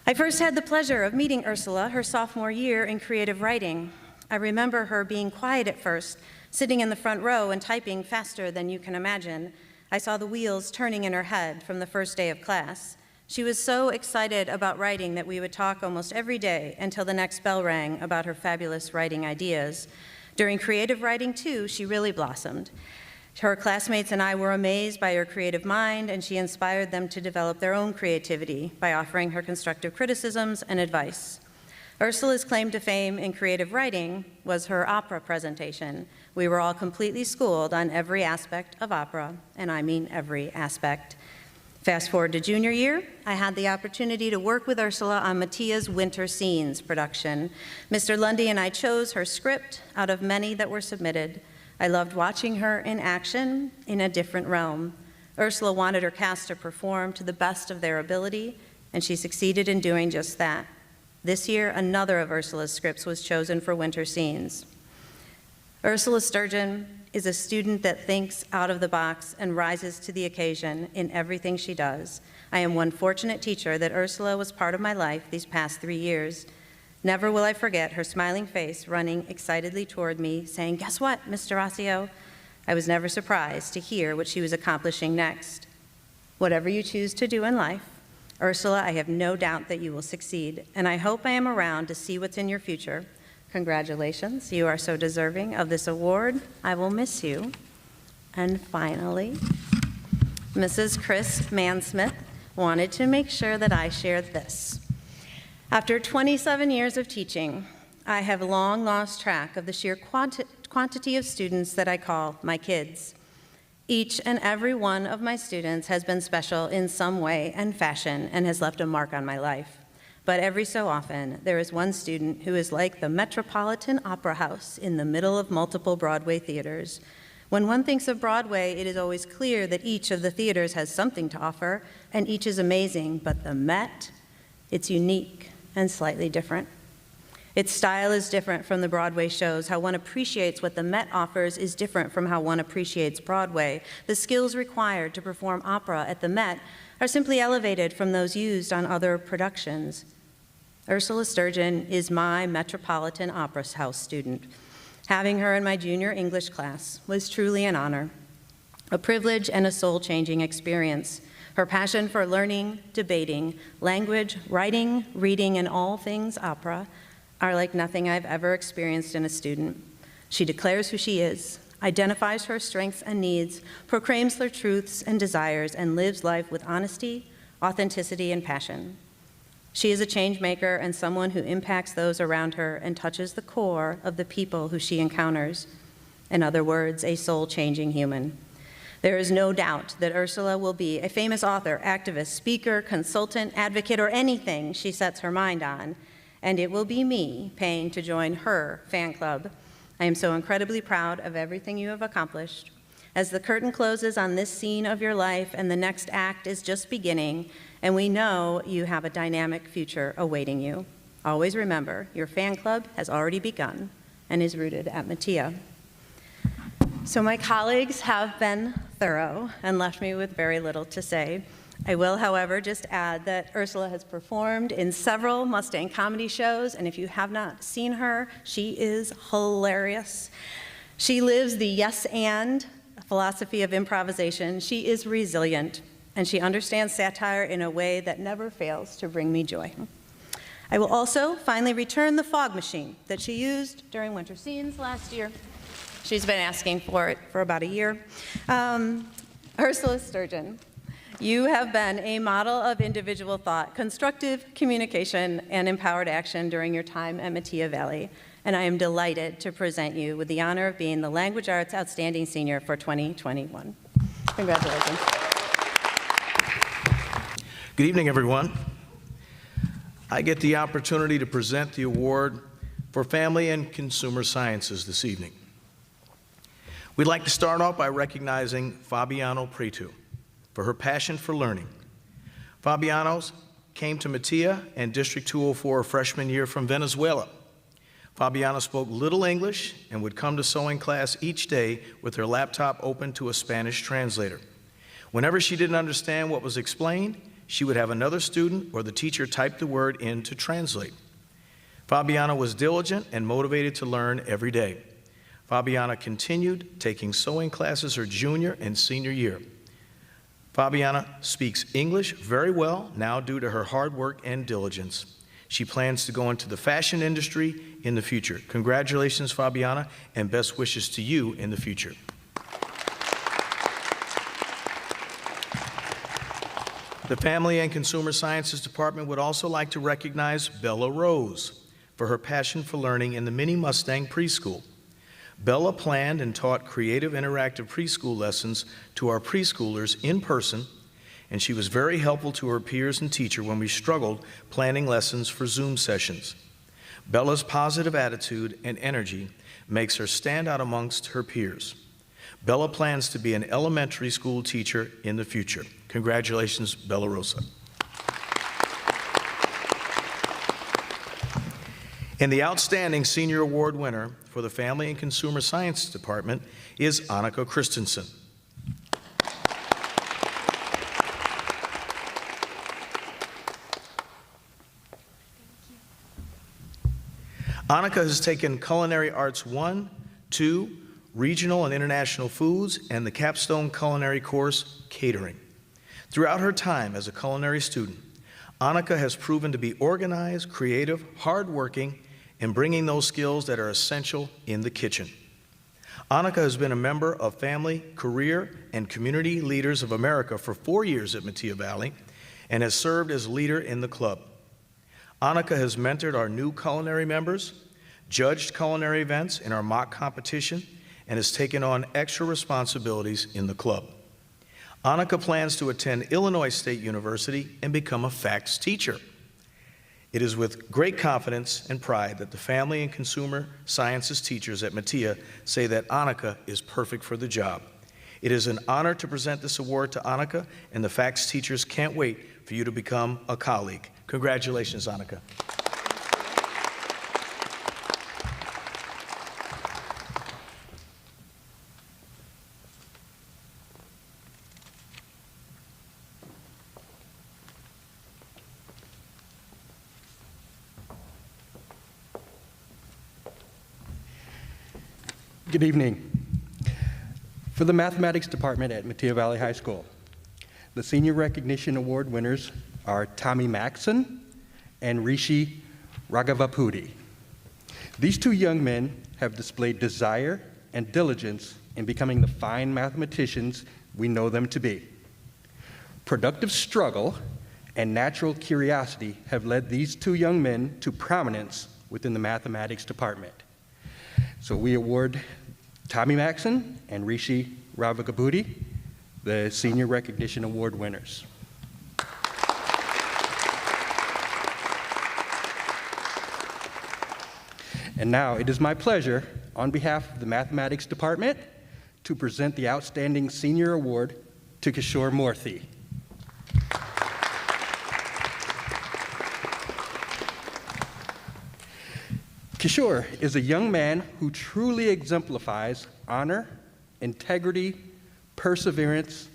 I first had the pleasure of meeting Ursula her sophomore year in creative writing. I remember her being quiet at first, sitting in the front row and typing faster than you can imagine. I saw the wheels turning in her head from the first day of class. She was so excited about writing that we would talk almost every day until the next bell rang about her fabulous writing ideas. During creative writing, too, she really blossomed. Her classmates and I were amazed by her creative mind, and she inspired them to develop their own creativity by offering her constructive criticisms and advice. Ursula's claim to fame in creative writing was her opera presentation. We were all completely schooled on every aspect of opera, and I mean every aspect. Fast forward to junior year, I had the opportunity to work with Ursula on Metea's Winter Scenes production. Mr. Lundy and I chose her script out of many that were submitted. I loved watching her in action in a different realm. Ursula wanted her cast to perform to the best of their ability, and she succeeded in doing just that. This year, another of Ursula's scripts was chosen for Winter Scenes. Ursula Sturgeon is a student that thinks out of the box and rises to the occasion in everything she does. I am one fortunate teacher that Ursula was part of my life these past 3 years. Never will I forget her smiling face running excitedly toward me, saying, "Guess what, Mr. Rossio?" I was never surprised to hear what she was accomplishing next. Whatever you choose to do in life, Ursula, I have no doubt that you will succeed, and I hope I am around to see what's in your future. Congratulations, you are so deserving of this award. I will miss you. And finally, Mrs. Chris Mansmith wanted to make sure that I shared this. After 27 years of teaching, I have long lost track of the sheer quantity of students that I call my kids. Each and every one of my students has been special in some way and fashion and has left a mark on my life. But every so often, there is one student who is like the Metropolitan Opera House in the middle of multiple Broadway theaters. When one thinks of Broadway, it is always clear that each of the theaters has something to offer, and each is amazing, but the Met, it's unique and slightly different. Its style is different from the Broadway shows. How one appreciates what the Met offers is different from how one appreciates Broadway. The skills required to perform opera at the Met are simply elevated from those used on other productions. Ursula Sturgeon is my Metropolitan Opera House student. Having her in my junior English class was truly an honor, a privilege and a soul-changing experience. Her passion for learning, debating, language, writing, reading, and all things opera are like nothing I've ever experienced in a student. She declares who she is, identifies her strengths and needs, proclaims her truths and desires, and lives life with honesty, authenticity, and passion. She is a change maker and someone who impacts those around her and touches the core of the people who she encounters. In other words, a soul-changing human. There is no doubt that Ursula will be a famous author, activist, speaker, consultant, advocate, or anything she sets her mind on, and it will be me paying to join her fan club. I am so incredibly proud of everything you have accomplished. As the curtain closes on this scene of your life and the next act is just beginning, and we know you have a dynamic future awaiting you, always remember your fan club has already begun and is rooted at Metea. So my colleagues have been thorough and left me with very little to say. I will, however, just add that Ursula has performed in several Mustang comedy shows, and if you have not seen her, she is hilarious. She lives the yes and philosophy of improvisation. She is resilient, and she understands satire in a way that never fails to bring me joy. I will also finally return the fog machine that she used during winter scenes last year. She's been asking for it for about a year. Ursula Sturgeon, you have been a model of individual thought, constructive communication, and empowered action during your time at Metea Valley, and I am delighted to present you with the honor of being the Language Arts Outstanding Senior for 2021. Congratulations. Good evening, everyone. I get the opportunity to present the award for Family and Consumer Sciences this evening. We'd like to start off by recognizing Fabiano Pretu for her passion for learning. Fabiano's came to Metea and District 204 freshman year from Venezuela. Fabiana spoke little English and would come to sewing class each day with her laptop open to a Spanish translator. Whenever she didn't understand what was explained, she would have another student or the teacher type the word in to translate. Fabiana was diligent and motivated to learn every day. Fabiana continued taking sewing classes her junior and senior year. Fabiana speaks English very well now due to her hard work and diligence. She plans to go into the fashion industry in the future. Congratulations, Fabiana, and best wishes to you in the future. The Family and Consumer Sciences Department would also like to recognize Bella Rose for her passion for learning in the Mini Mustang Preschool. Bella planned and taught creative interactive preschool lessons to our preschoolers in person, and she was very helpful to her peers and teacher when we struggled planning lessons for Zoom sessions. Bella's positive attitude and energy makes her stand out amongst her peers. Bella plans to be an elementary school teacher in the future. Congratulations, Bella Rosa. And the Outstanding Senior Award winner for the Family and Consumer Science Department is Annika Christensen. Annika has taken Culinary Arts 1, 2, Regional and International Foods, and the capstone culinary course, Catering. Throughout her time as a culinary student, Annika has proven to be organized, creative, hardworking, and bringing those skills that are essential in the kitchen. Annika has been a member of Family, Career, and Community Leaders of America for 4 years at Metea Valley and has served as leader in the club. Annika has mentored our new culinary members, judged culinary events in our mock competition, and has taken on extra responsibilities in the club. Annika plans to attend Illinois State University and become a FACS teacher. It is with great confidence and pride that the family and consumer sciences teachers at Metea say that Annika is perfect for the job. It is an honor to present this award to Annika, and the FACS teachers can't wait for you to become a colleague. Congratulations, Annika. Good evening. For the mathematics department at Metea Valley High School, the Senior Recognition Award winners are Tommy Maxon and Rishi Raghavapudi. These two young men have displayed desire and diligence in becoming the fine mathematicians we know them to be. Productive struggle and natural curiosity have led these two young men to prominence within the mathematics department. So we award Tommy Maxon and Rishi Raghavapudi the Senior Recognition Award winners. And now it is my pleasure, on behalf of the Mathematics Department, to present the Outstanding Senior Award to Kishore Murthy. Kishore is a young man who truly exemplifies honor, integrity, perseverance,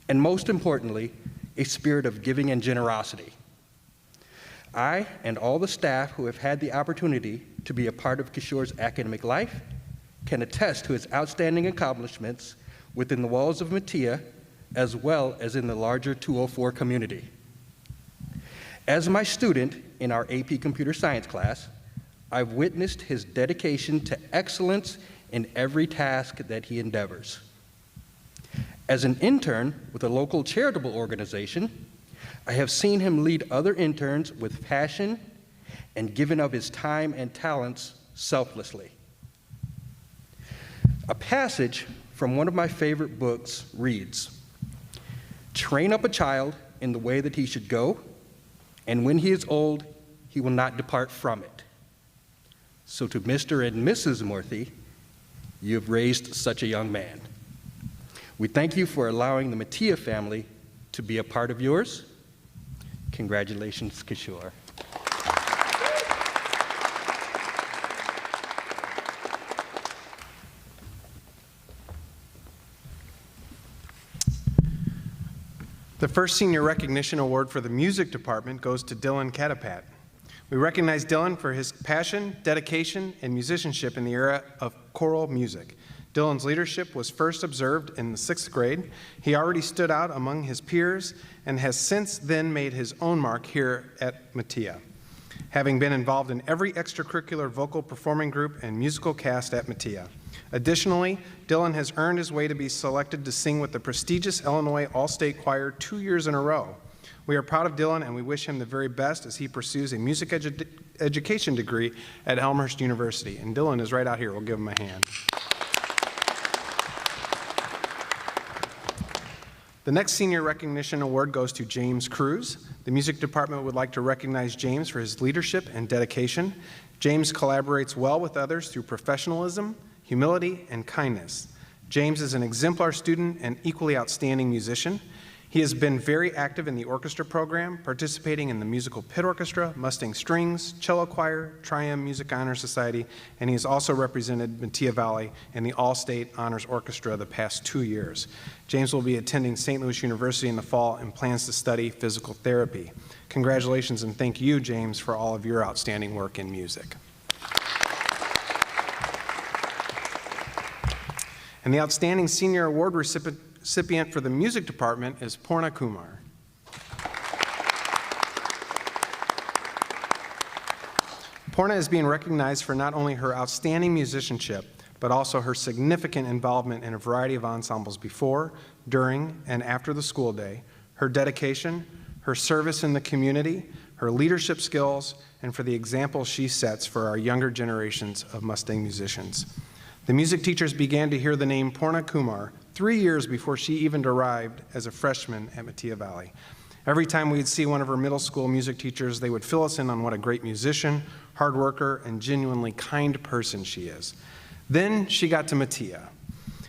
and most importantly, a spirit of giving and generosity. I and all the staff who have had the opportunity to be a part of Kishore's academic life can attest to his outstanding accomplishments within the walls of Metea, as well as in the larger 204 community. As my student in our AP Computer Science class, I've witnessed his dedication to excellence in every task that he endeavors. As an intern with a local charitable organization, I have seen him lead other interns with passion and given of his time and talents selflessly. A passage from one of my favorite books reads, "Train up a child in the way that he should go, and when he is old, he will not depart from it." So to Mr. and Mrs. Murthy, you have raised such a young man. We thank you for allowing the Metea family to be a part of yours. Congratulations, Kishore. The first Senior Recognition Award for the Music Department goes to Dylan Catapat. We recognize Dylan for his passion, dedication, and musicianship in the era of choral music. Dylan's leadership was first observed in the 6th grade. He already stood out among his peers and has since then made his own mark here at Metea, having been involved in every extracurricular vocal performing group and musical cast at Metea. Additionally, Dylan has earned his way to be selected to sing with the prestigious Illinois All-State Choir 2 years in a row. We are proud of Dylan, and we wish him the very best as he pursues a music education degree at Elmhurst University. And Dylan is right out here. We'll give him a hand. The next Senior Recognition Award goes to James Cruz. The music department would like to recognize James for his leadership and dedication. James collaborates well with others through professionalism, humility, and kindness. James is an exemplar student and equally outstanding musician. He has been very active in the orchestra program, participating in the musical pit orchestra, Mustang Strings, cello choir, Triumph Music Honor Society, and he has also represented Metea Valley in the All-State Honors Orchestra the past 2 years. James will be attending St. Louis University in the fall and plans to study physical therapy. Congratulations and thank you, James, for all of your outstanding work in music. And the Outstanding Senior Award recipient for the music department is Purna Kumar. Purna is being recognized for not only her outstanding musicianship, but also her significant involvement in a variety of ensembles before, during, and after the school day, her dedication, her service in the community, her leadership skills, and for the example she sets for our younger generations of Mustang musicians. The music teachers began to hear the name Purna Kumar 3 years before she even arrived as a freshman at Metea Valley. Every time we'd see one of her middle school music teachers, they would fill us in on what a great musician, hard worker, and genuinely kind person she is. Then she got to Metea,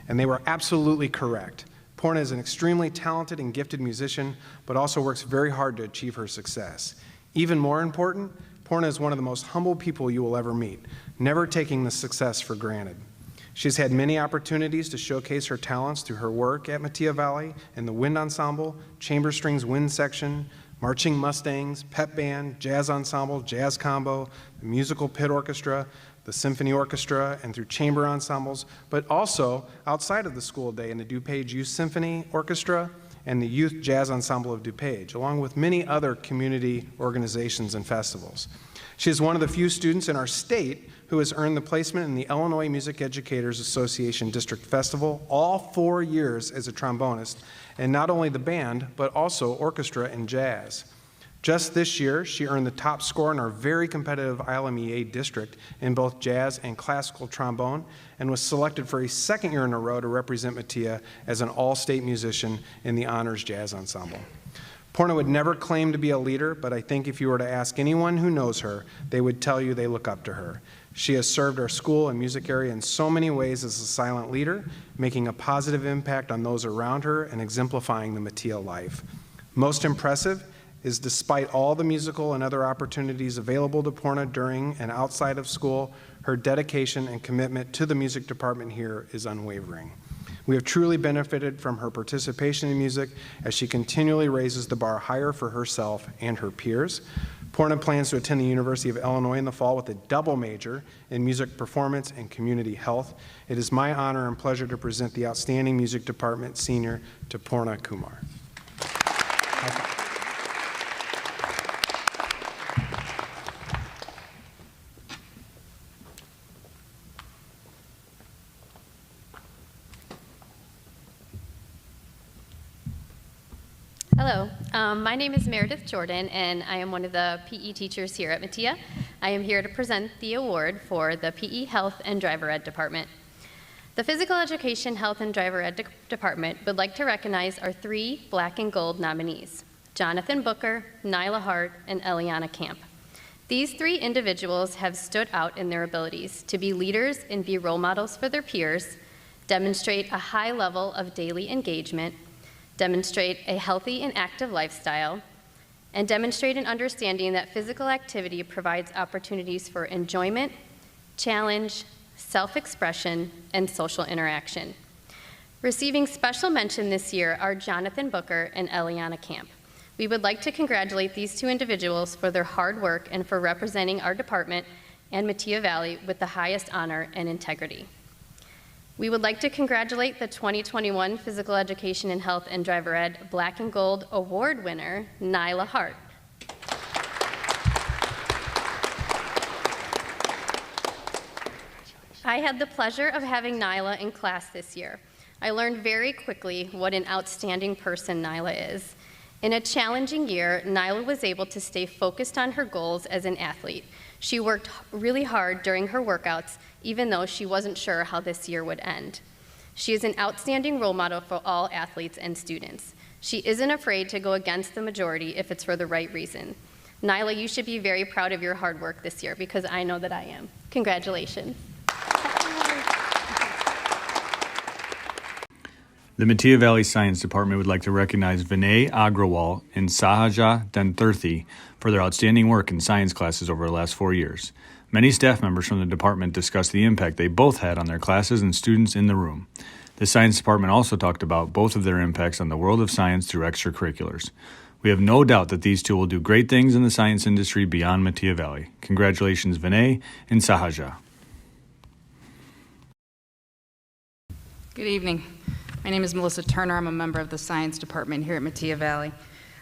and they were absolutely correct. Purna is an extremely talented and gifted musician, but also works very hard to achieve her success. Even more important, Purna is one of the most humble people you will ever meet, never taking the success for granted. She's had many opportunities to showcase her talents through her work at Metea Valley in the wind ensemble, chamber strings wind section, marching Mustangs, pep band, jazz ensemble, jazz combo, the musical pit orchestra, the symphony orchestra, and through chamber ensembles, but also outside of the school day in the DuPage Youth Symphony Orchestra and the Youth Jazz Ensemble of DuPage, along with many other community organizations and festivals. She is one of the few students in our state who has earned the placement in the Illinois Music Educators Association District Festival all 4 years as a trombonist, and not only the band, but also orchestra and jazz. Just this year, she earned the top score in our very competitive ILMEA district in both jazz and classical trombone, and was selected for a second year in a row to represent Metea as an all-state musician in the Honors Jazz Ensemble. Purna would never claim to be a leader, but I think if you were to ask anyone who knows her, they would tell you they look up to her. She has served our school and music area in so many ways as a silent leader, making a positive impact on those around her and exemplifying the Metea life. Most impressive is despite all the musical and other opportunities available to Purna during and outside of school, her dedication and commitment to the music department here is unwavering. We have truly benefited from her participation in music as she continually raises the bar higher for herself and her peers. Purna plans to attend the University of Illinois in the fall with a double major in music performance and community health. It is my honor and pleasure to present the Outstanding Music Department Senior to Purna Kumar. Hello, my name is Meredith Jordan, and I am one of the PE teachers here at Metea. I am here to present the award for the PE Health and Driver Ed Department. The Physical Education Health and Driver Ed Department would like to recognize our 3 Black and Gold nominees, Jonathan Booker, Nyla Hart, and Eliana Camp. These 3 individuals have stood out in their abilities to be leaders and be role models for their peers, demonstrate a high level of daily engagement, demonstrate a healthy and active lifestyle, and demonstrate an understanding that physical activity provides opportunities for enjoyment, challenge, self-expression, and social interaction. Receiving special mention this year are Jonathan Booker and Eliana Camp. We would like to congratulate these 2 individuals for their hard work and for representing our department and Metea Valley with the highest honor and integrity. We would like to congratulate the 2021 Physical Education and Health and Driver Ed Black and Gold Award winner, Nyla Hart. I had the pleasure of having Nyla in class this year. I learned very quickly what an outstanding person Nyla is. In a challenging year, Nyla was able to stay focused on her goals as an athlete. She worked really hard during her workouts, even though she wasn't sure how this year would end. She is an outstanding role model for all athletes and students. She isn't afraid to go against the majority if it's for the right reason. Nyla, you should be very proud of your hard work this year because I know that I am. Congratulations. The Metea Valley Science Department would like to recognize Vinay Agrawal and Sahaja Danthurthi for their outstanding work in science classes over the last 4 years. Many staff members from the department discussed the impact they both had on their classes and students in the room. The science department also talked about both of their impacts on the world of science through extracurriculars. We have no doubt that these 2 will do great things in the science industry beyond Metea Valley. Congratulations, Vinay and Sahaja. Good evening. My name is Melissa Turner. I'm a member of the Science Department here at Metea Valley.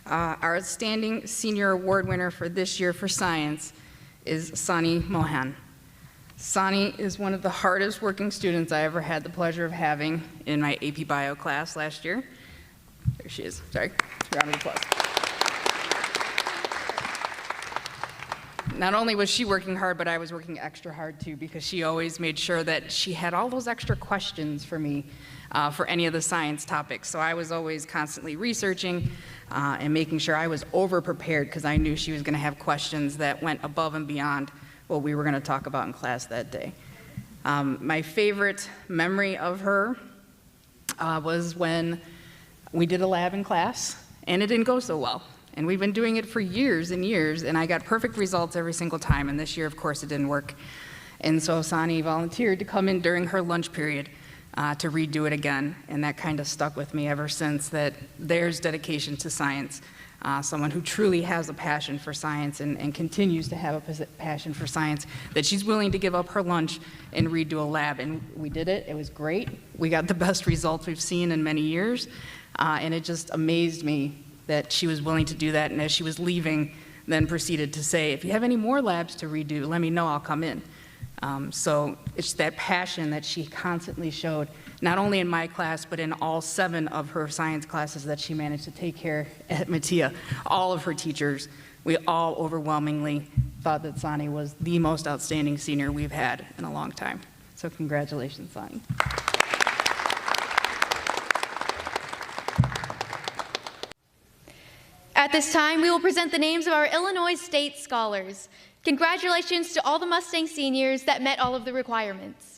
Our outstanding senior award winner for this year for science is Sani Mohan. Sani is one of the hardest working students I ever had the pleasure of having in my AP Bio class last year. There she is. Sorry. Round of applause. Not only was she working hard, but I was working extra hard too, because she always made sure that she had all those extra questions for me for any of the science topics. So I was always constantly researching and making sure I was over-prepared, because I knew she was going to have questions that went above and beyond what we were going to talk about in class that day. My favorite memory of her was when we did a lab in class, and it didn't go so well. And we've been doing it for years and years, and I got perfect results every single time, and this year, of course, it didn't work. And so Sani volunteered to come in during her lunch period to redo it again, and that kind of stuck with me ever since, that there's dedication to science. Someone who truly has a passion for science and continues to have a passion for science, that she's willing to give up her lunch and redo a lab. And we did it. It was great. We got the best results we've seen in many years, and it just amazed me that she was willing to do that, and as she was leaving, then proceeded to say, if you have any more labs to redo, let me know, I'll come in. So it's that passion that she constantly showed, not only in my class, but in all 7 of her science classes that she managed to take care at Metea. All of her teachers, we all overwhelmingly thought that Sani was the most outstanding senior we've had in a long time. So congratulations, Sani. At this time, we will present the names of our Illinois State Scholars. Congratulations to all the Mustang seniors that met all of the requirements.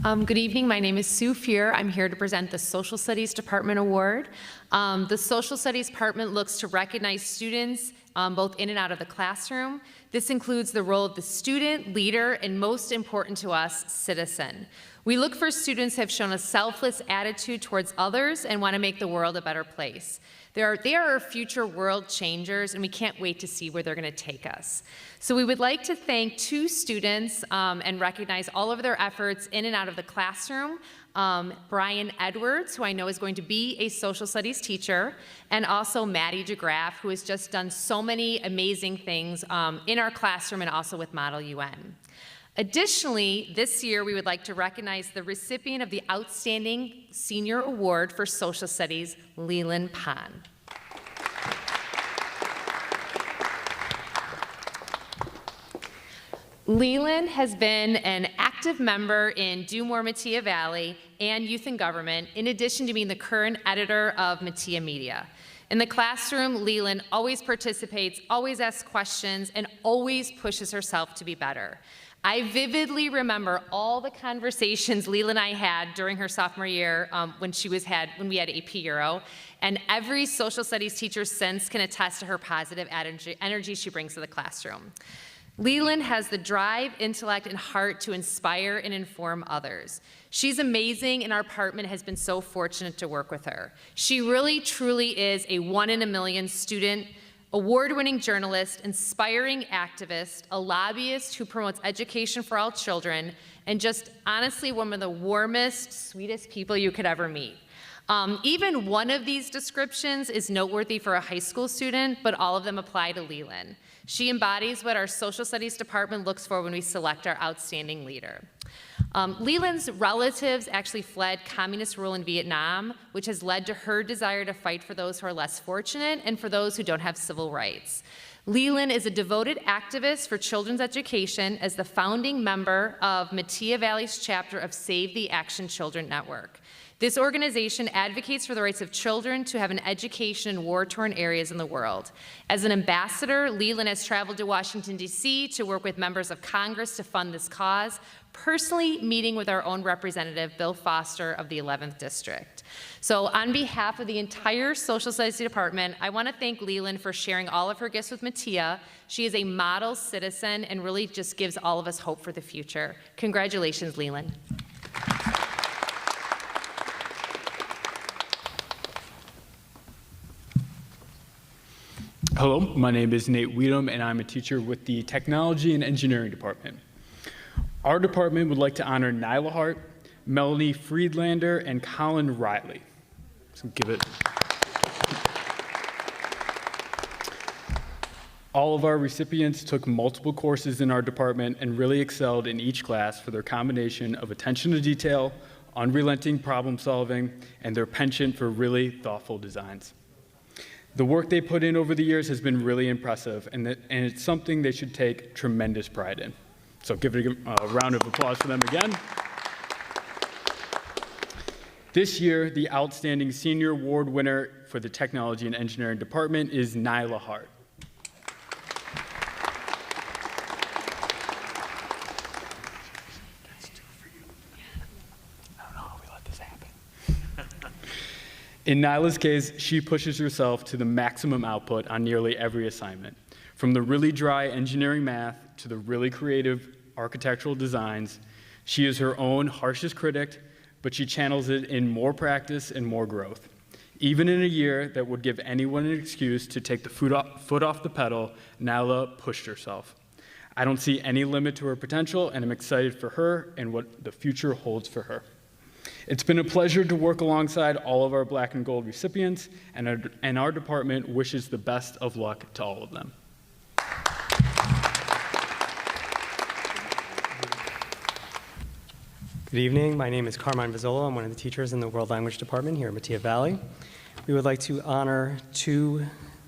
Good evening. My name is Sue Fear. I'm here to present the Social Studies Department Award. The Social Studies Department looks to recognize students both in and out of the classroom. This includes the role of the student, leader, and most important to us, citizen. We look for students who have shown a selfless attitude towards others and want to make the world a better place. They are our future world changers, and we can't wait to see where they're going to take us. So we would like to thank 2 students and recognize all of their efforts in and out of the classroom. Brian Edwards, who I know is going to be a social studies teacher, and also Maddie DeGraff, who has just done so many amazing things in our classroom and also with Model UN. Additionally, this year we would like to recognize the recipient of the Outstanding Senior Award for Social Studies, Leland Pond. Leland has been an active member in Do More Metea Valley and Youth in Government, in addition to being the current editor of Metea Media. In the classroom, Leland always participates, always asks questions, and always pushes herself to be better. I vividly remember all the conversations Leland and I had during her sophomore year when we had AP Euro, and every social studies teacher since can attest to her positive energy she brings to the classroom. Leland has the drive, intellect, and heart to inspire and inform others. She's amazing, and our department has been so fortunate to work with her. She really, truly is a 1 in a million student, award-winning journalist, inspiring activist, a lobbyist who promotes education for all children, and just honestly one of the warmest, sweetest people you could ever meet. Even one of these descriptions is noteworthy for a high school student, but all of them apply to Leland. She embodies what our social studies department looks for when we select our outstanding leader. Leland's relatives actually fled communist rule in Vietnam, which has led to her desire to fight for those who are less fortunate and for those who don't have civil rights. Leland is a devoted activist for children's education as the founding member of Metea Valley's chapter of Save the Action Children Network. This organization advocates for the rights of children to have an education in war-torn areas in the world. As an ambassador, Leland has traveled to Washington, D.C. to work with members of Congress to fund this cause, personally meeting with our own representative, Bill Foster of the 11th District. So on behalf of the entire Social Studies Department, I want to thank Leland for sharing all of her gifts with Metea. She is a model citizen and really just gives all of us hope for the future. Congratulations, Leland. Hello, my name is Nate Weedham, and I'm a teacher with the Technology and Engineering Department. Our department would like to honor Nyla Hart, Melanie Friedlander, and Colin Riley. So give it. All of our recipients took multiple courses in our department and really excelled in each class for their combination of attention to detail, unrelenting problem solving, and their penchant for really thoughtful designs. The work they put in over the years has been really impressive, and it's something they should take tremendous pride in. So give it a round of applause for them again. This year, the Outstanding Senior Award winner for the Technology and Engineering Department is Nyla Hart. In Nyla's case, she pushes herself to the maximum output on nearly every assignment. From the really dry engineering math to the really creative architectural designs, she is her own harshest critic, but she channels it in more practice and more growth. Even in a year that would give anyone an excuse to take the foot off the pedal, Nyla pushed herself. I don't see any limit to her potential, and I'm excited for her and what the future holds for her. It's been a pleasure to work alongside all of our Black and Gold recipients, and our department wishes the best of luck to all of them. Good evening. My name is Carmine Vizzola. I'm one of the teachers in the World Language Department here at Metea Valley. We would like to honor two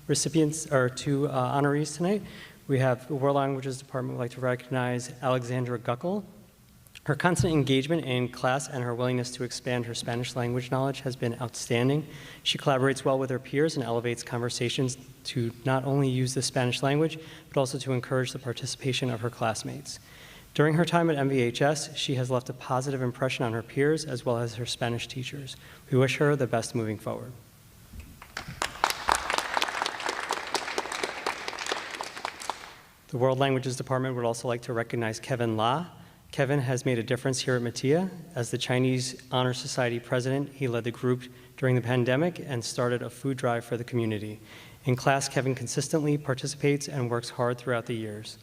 honorees tonight. We have the World Languages Department would like to recognize Alexandra Guckel. Her constant engagement in class and her willingness to expand her Spanish language knowledge has been outstanding. She collaborates well with her peers and elevates conversations to not only use the Spanish language, but also to encourage the participation of her classmates. During her time at MVHS, she has left a positive impression on her peers as well as her Spanish teachers. We wish her the best moving forward. The World Languages Department would also like to recognize Kevin La. Kevin has made a difference here at Metea. As the Chinese Honor Society president, he led the group during the pandemic and started a food drive for the community. In class, Kevin consistently participates and works hard throughout the years.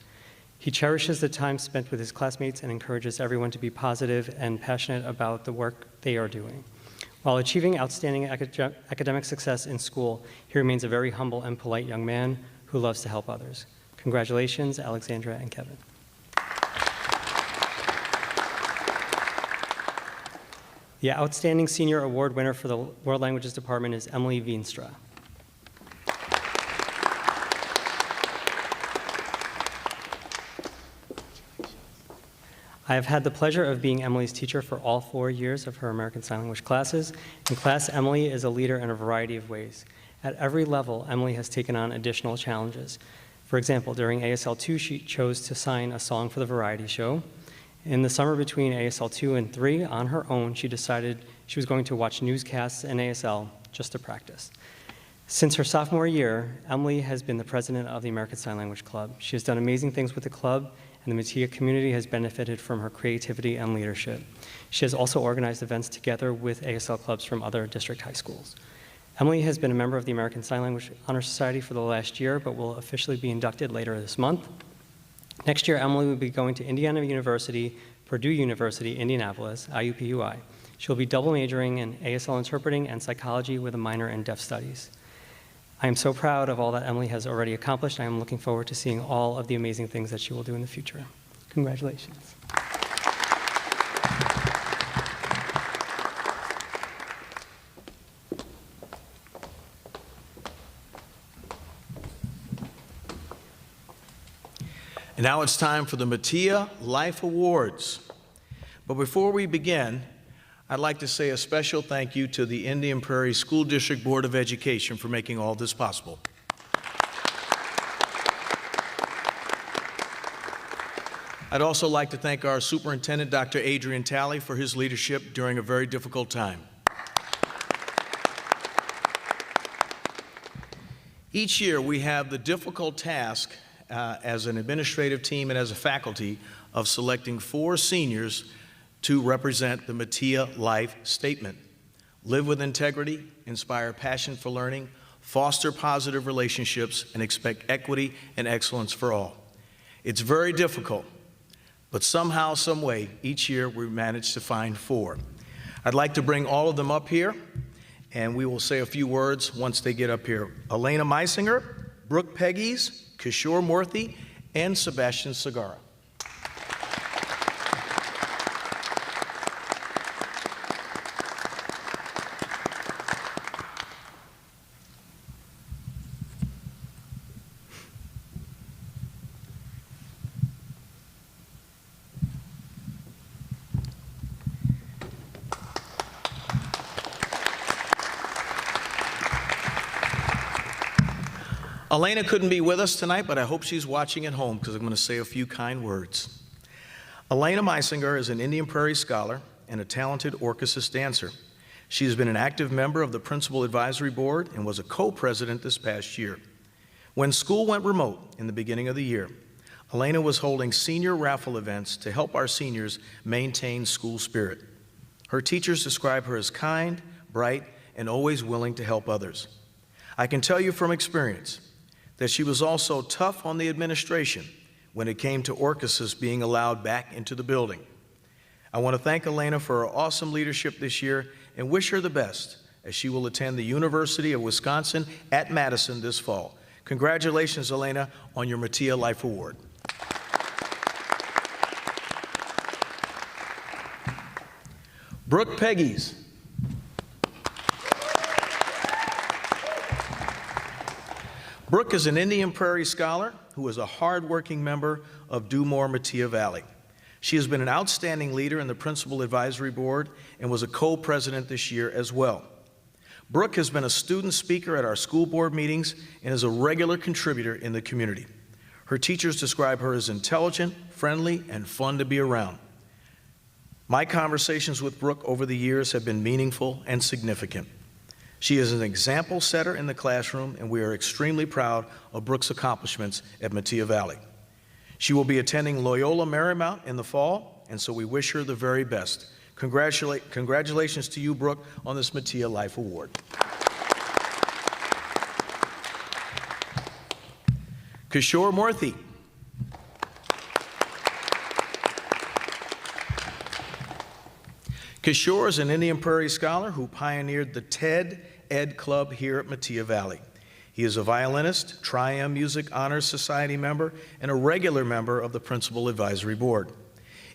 He cherishes the time spent with his classmates and encourages everyone to be positive and passionate about the work they are doing. While achieving outstanding academic success in school, he remains a very humble and polite young man who loves to help others. Congratulations, Alexandra and Kevin. The Outstanding Senior Award winner for the World Languages Department is Emily Veenstra. I have had the pleasure of being Emily's teacher for all 4 years of her American Sign Language classes. In class, Emily is a leader in a variety of ways. At every level, Emily has taken on additional challenges. For example, during ASL 2, she chose to sign a song for the variety show. In the summer between ASL 2 and 3, on her own, she decided she was going to watch newscasts in ASL just to practice. Since her sophomore year, Emily has been the president of the American Sign Language Club. She has done amazing things with the club, and the Metea community has benefited from her creativity and leadership. She has also organized events together with ASL clubs from other district high schools. Emily has been a member of the American Sign Language Honor Society for the last year, but will officially be inducted later this month. Next year, Emily will be going to Indiana University, Purdue University, Indianapolis, IUPUI. She'll be double majoring in ASL interpreting and psychology with a minor in deaf studies. I am so proud of all that Emily has already accomplished. I am looking forward to seeing all of the amazing things that she will do in the future. Congratulations. And now it's time for the Metea Life Awards. But before we begin, I'd like to say a special thank you to the Indian Prairie School District Board of Education for making all this possible. I'd also like to thank our superintendent, Dr. Adrian Talley, for his leadership during a very difficult time. Each year, we have the difficult task as an administrative team and as a faculty of selecting 4 seniors to represent the Metea Life Statement. Live with integrity, inspire passion for learning, foster positive relationships, and expect equity and excellence for all. It's very difficult, but somehow, some way, each year we manage to find 4. I'd like to bring all of them up here, and we will say a few words once they get up here. Elena Meisinger, Brooke Peggies, Kishore Murthy, and Sebastian Segara. Elena couldn't be with us tonight, but I hope she's watching at home because I'm going to say a few kind words. Elena Meisinger is an Indian Prairie scholar and a talented Orchesis dancer. She has been an active member of the Principal Advisory Board and was a co-president this past year. When school went remote in the beginning of the year, Elena was holding senior raffle events to help our seniors maintain school spirit. Her teachers describe her as kind, bright, and always willing to help others. I can tell you from experience that she was also tough on the administration when it came to Orchesis being allowed back into the building. I want to thank Elena for her awesome leadership this year and wish her the best as she will attend the University of Wisconsin at Madison this fall. Congratulations, Elena, on your Metea Life Award. Brooke Peggies. Brooke is an Indian Prairie scholar who is a hard-working member of Dumore Metea Valley. She has been an outstanding leader in the Principal Advisory Board and was a co-president this year as well. Brooke has been a student speaker at our school board meetings and is a regular contributor in the community. Her teachers describe her as intelligent, friendly, and fun to be around. My conversations with Brooke over the years have been meaningful and significant. She is an example setter in the classroom, and we are extremely proud of Brooke's accomplishments at Metea Valley. She will be attending Loyola Marymount in the fall, and so we wish her the very best. Congratulations to you, Brooke, on this Metea Life Award. Kishore Murthy. Kishore is an Indian Prairie scholar who pioneered the TED Ed Club here at Metea Valley. He is a violinist, Tri-M Music Honors Society member, and a regular member of the Principal Advisory Board.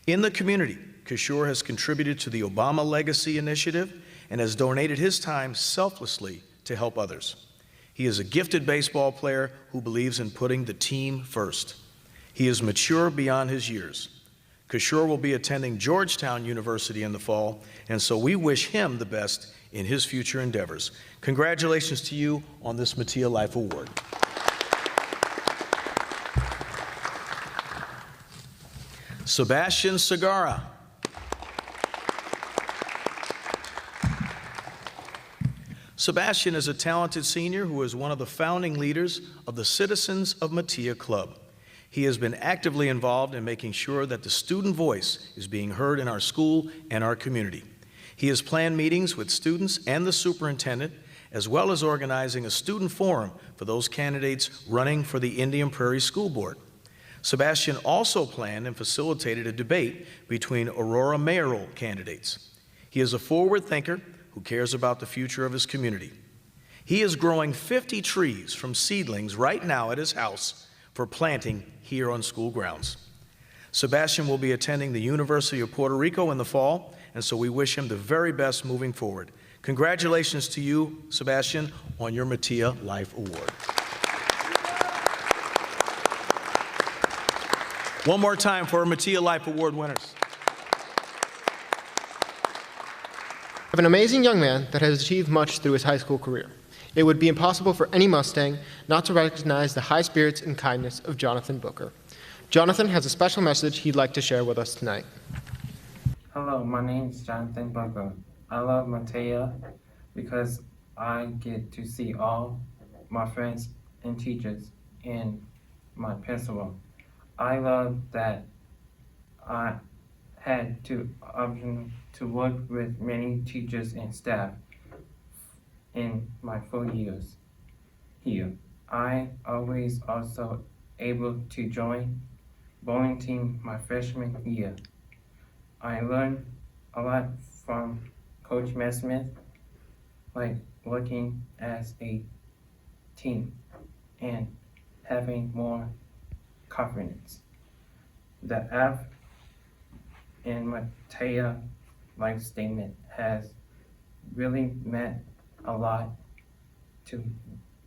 In the community, Kishore has contributed to the Obama Legacy Initiative and has donated his time selflessly to help others. He is a gifted baseball player who believes in putting the team first. He is mature beyond his years. Kishore will be attending Georgetown University in the fall, and so we wish him the best in his future endeavors. Congratulations to you on this Metea Life Award. Sebastian Segara. Sebastian is a talented senior who is one of the founding leaders of the Citizens of Metea Club. He has been actively involved in making sure that the student voice is being heard in our school and our community. He has planned meetings with students and the superintendent, as well as organizing a student forum for those candidates running for the Indian Prairie School Board. Sebastian also planned and facilitated a debate between Aurora mayoral candidates. He is a forward thinker who cares about the future of his community. He is growing 50 trees from seedlings right now at his house for planting here on school grounds. Sebastian will be attending the University of Puerto Rico in the fall, and so we wish him the very best moving forward. Congratulations to you, Sebastian, on your Metea Life Award. One more time for our Metea Life Award winners. Of an amazing young man that has achieved much through his high school career. It would be impossible for any Mustang not to recognize the high spirits and kindness of Jonathan Booker. Jonathan has a special message he'd like to share with us tonight. Hello, my name is Jonathan Booker. I love Metea because I get to see all my friends and teachers in my principal. I love that I had to option to work with many teachers and staff in my 4 years here. I always also able to join bowling team my freshman year. I learned a lot from Coach Matt Smith, like working as a team and having more confidence. The F in Metea life statement has really meant a lot to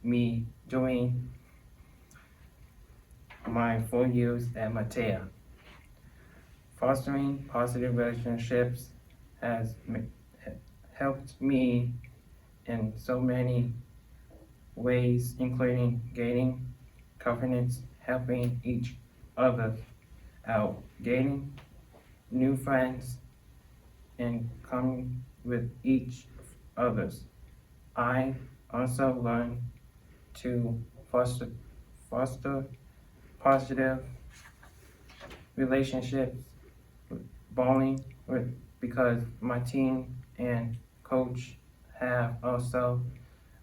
me during my 4 years at Metea. Fostering positive relationships has helped me in so many ways, including gaining confidence, helping each other out, gaining new friends, and coming with each others. I also learned to foster positive relationships with bowling because my team and coach have also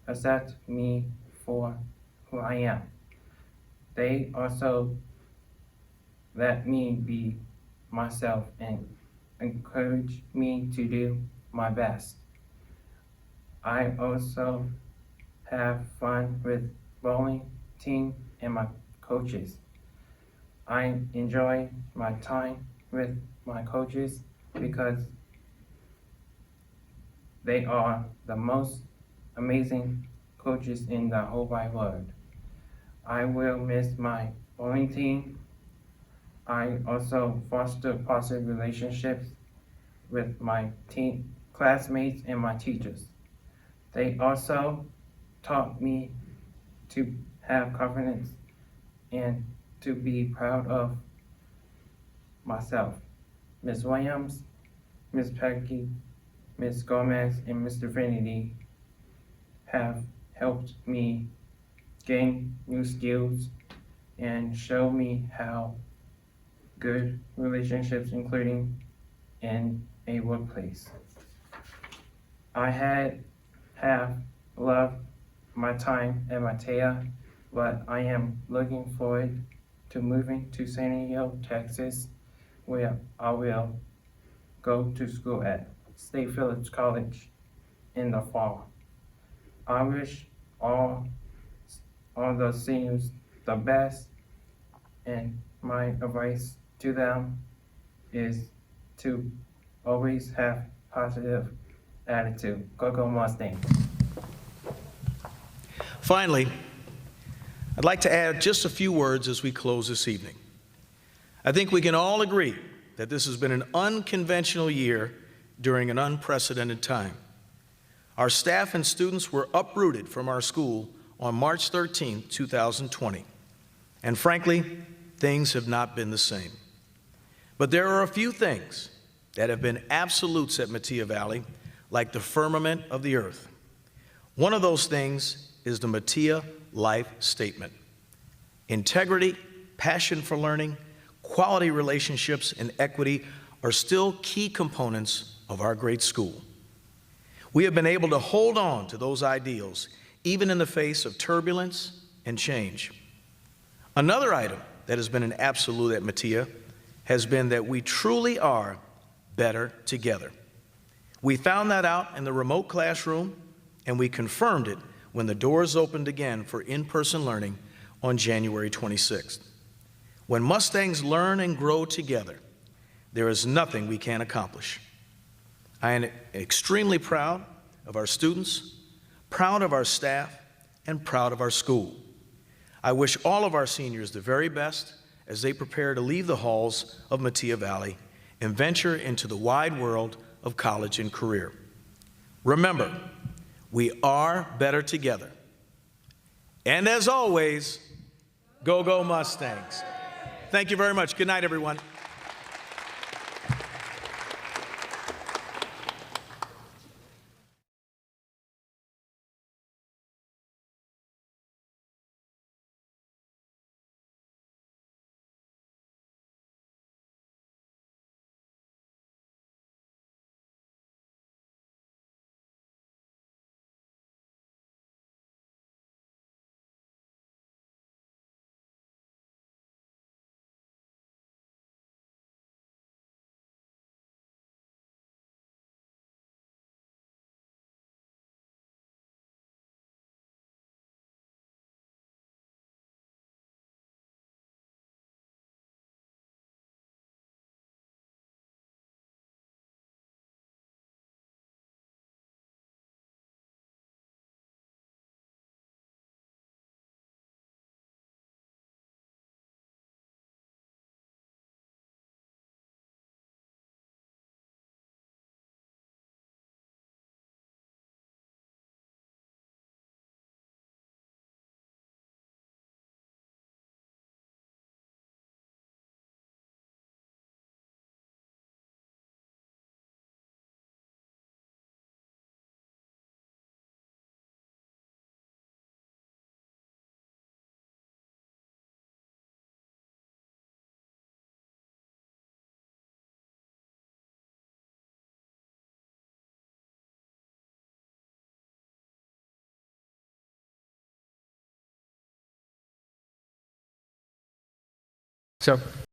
accepted me for who I am. They also let me be myself and encourage me to do my best. I also have fun with bowling team and my coaches. I enjoy my time with my coaches because they are the most amazing coaches in the whole wide world. I will miss my bowling team. I also foster positive relationships with my team, classmates, and my teachers. They also taught me to have confidence and to be proud of myself. Ms. Williams, Ms. Peggy, Ms. Gomez, and Mr. Trinity have helped me gain new skills and show me how good relationships, including in a workplace. I have loved my time at Metea, but I am looking forward to moving to San Diego, Texas, where I will go to school at State Phillips College in the fall. I wish all the seniors the best, and my advice to them is to always have positive attitude. Go Go Mustangs. Finally, I'd like to add just a few words as we close this evening. I think we can all agree that this has been an unconventional year during an unprecedented time. Our staff and students were uprooted from our school on March 13, 2020. And frankly, things have not been the same. But there are a few things that have been absolutes at Metea Valley, like the firmament of the earth. One of those things is the Metea Life Statement. Integrity, passion for learning, quality relationships, and equity are still key components of our great school. We have been able to hold on to those ideals even in the face of turbulence and change. Another item that has been an absolute at Metea has been that we truly are better together. We found that out in the remote classroom, and we confirmed it when the doors opened again for in-person learning on January 26th. When Mustangs learn and grow together, there is nothing we can't accomplish. I am extremely proud of our students, proud of our staff, and proud of our school. I wish all of our seniors the very best as they prepare to leave the halls of Metea Valley and venture into the wide world of college and career. Remember, we are better together. And as always, go, go Mustangs. Thank you very much. Good night, everyone. So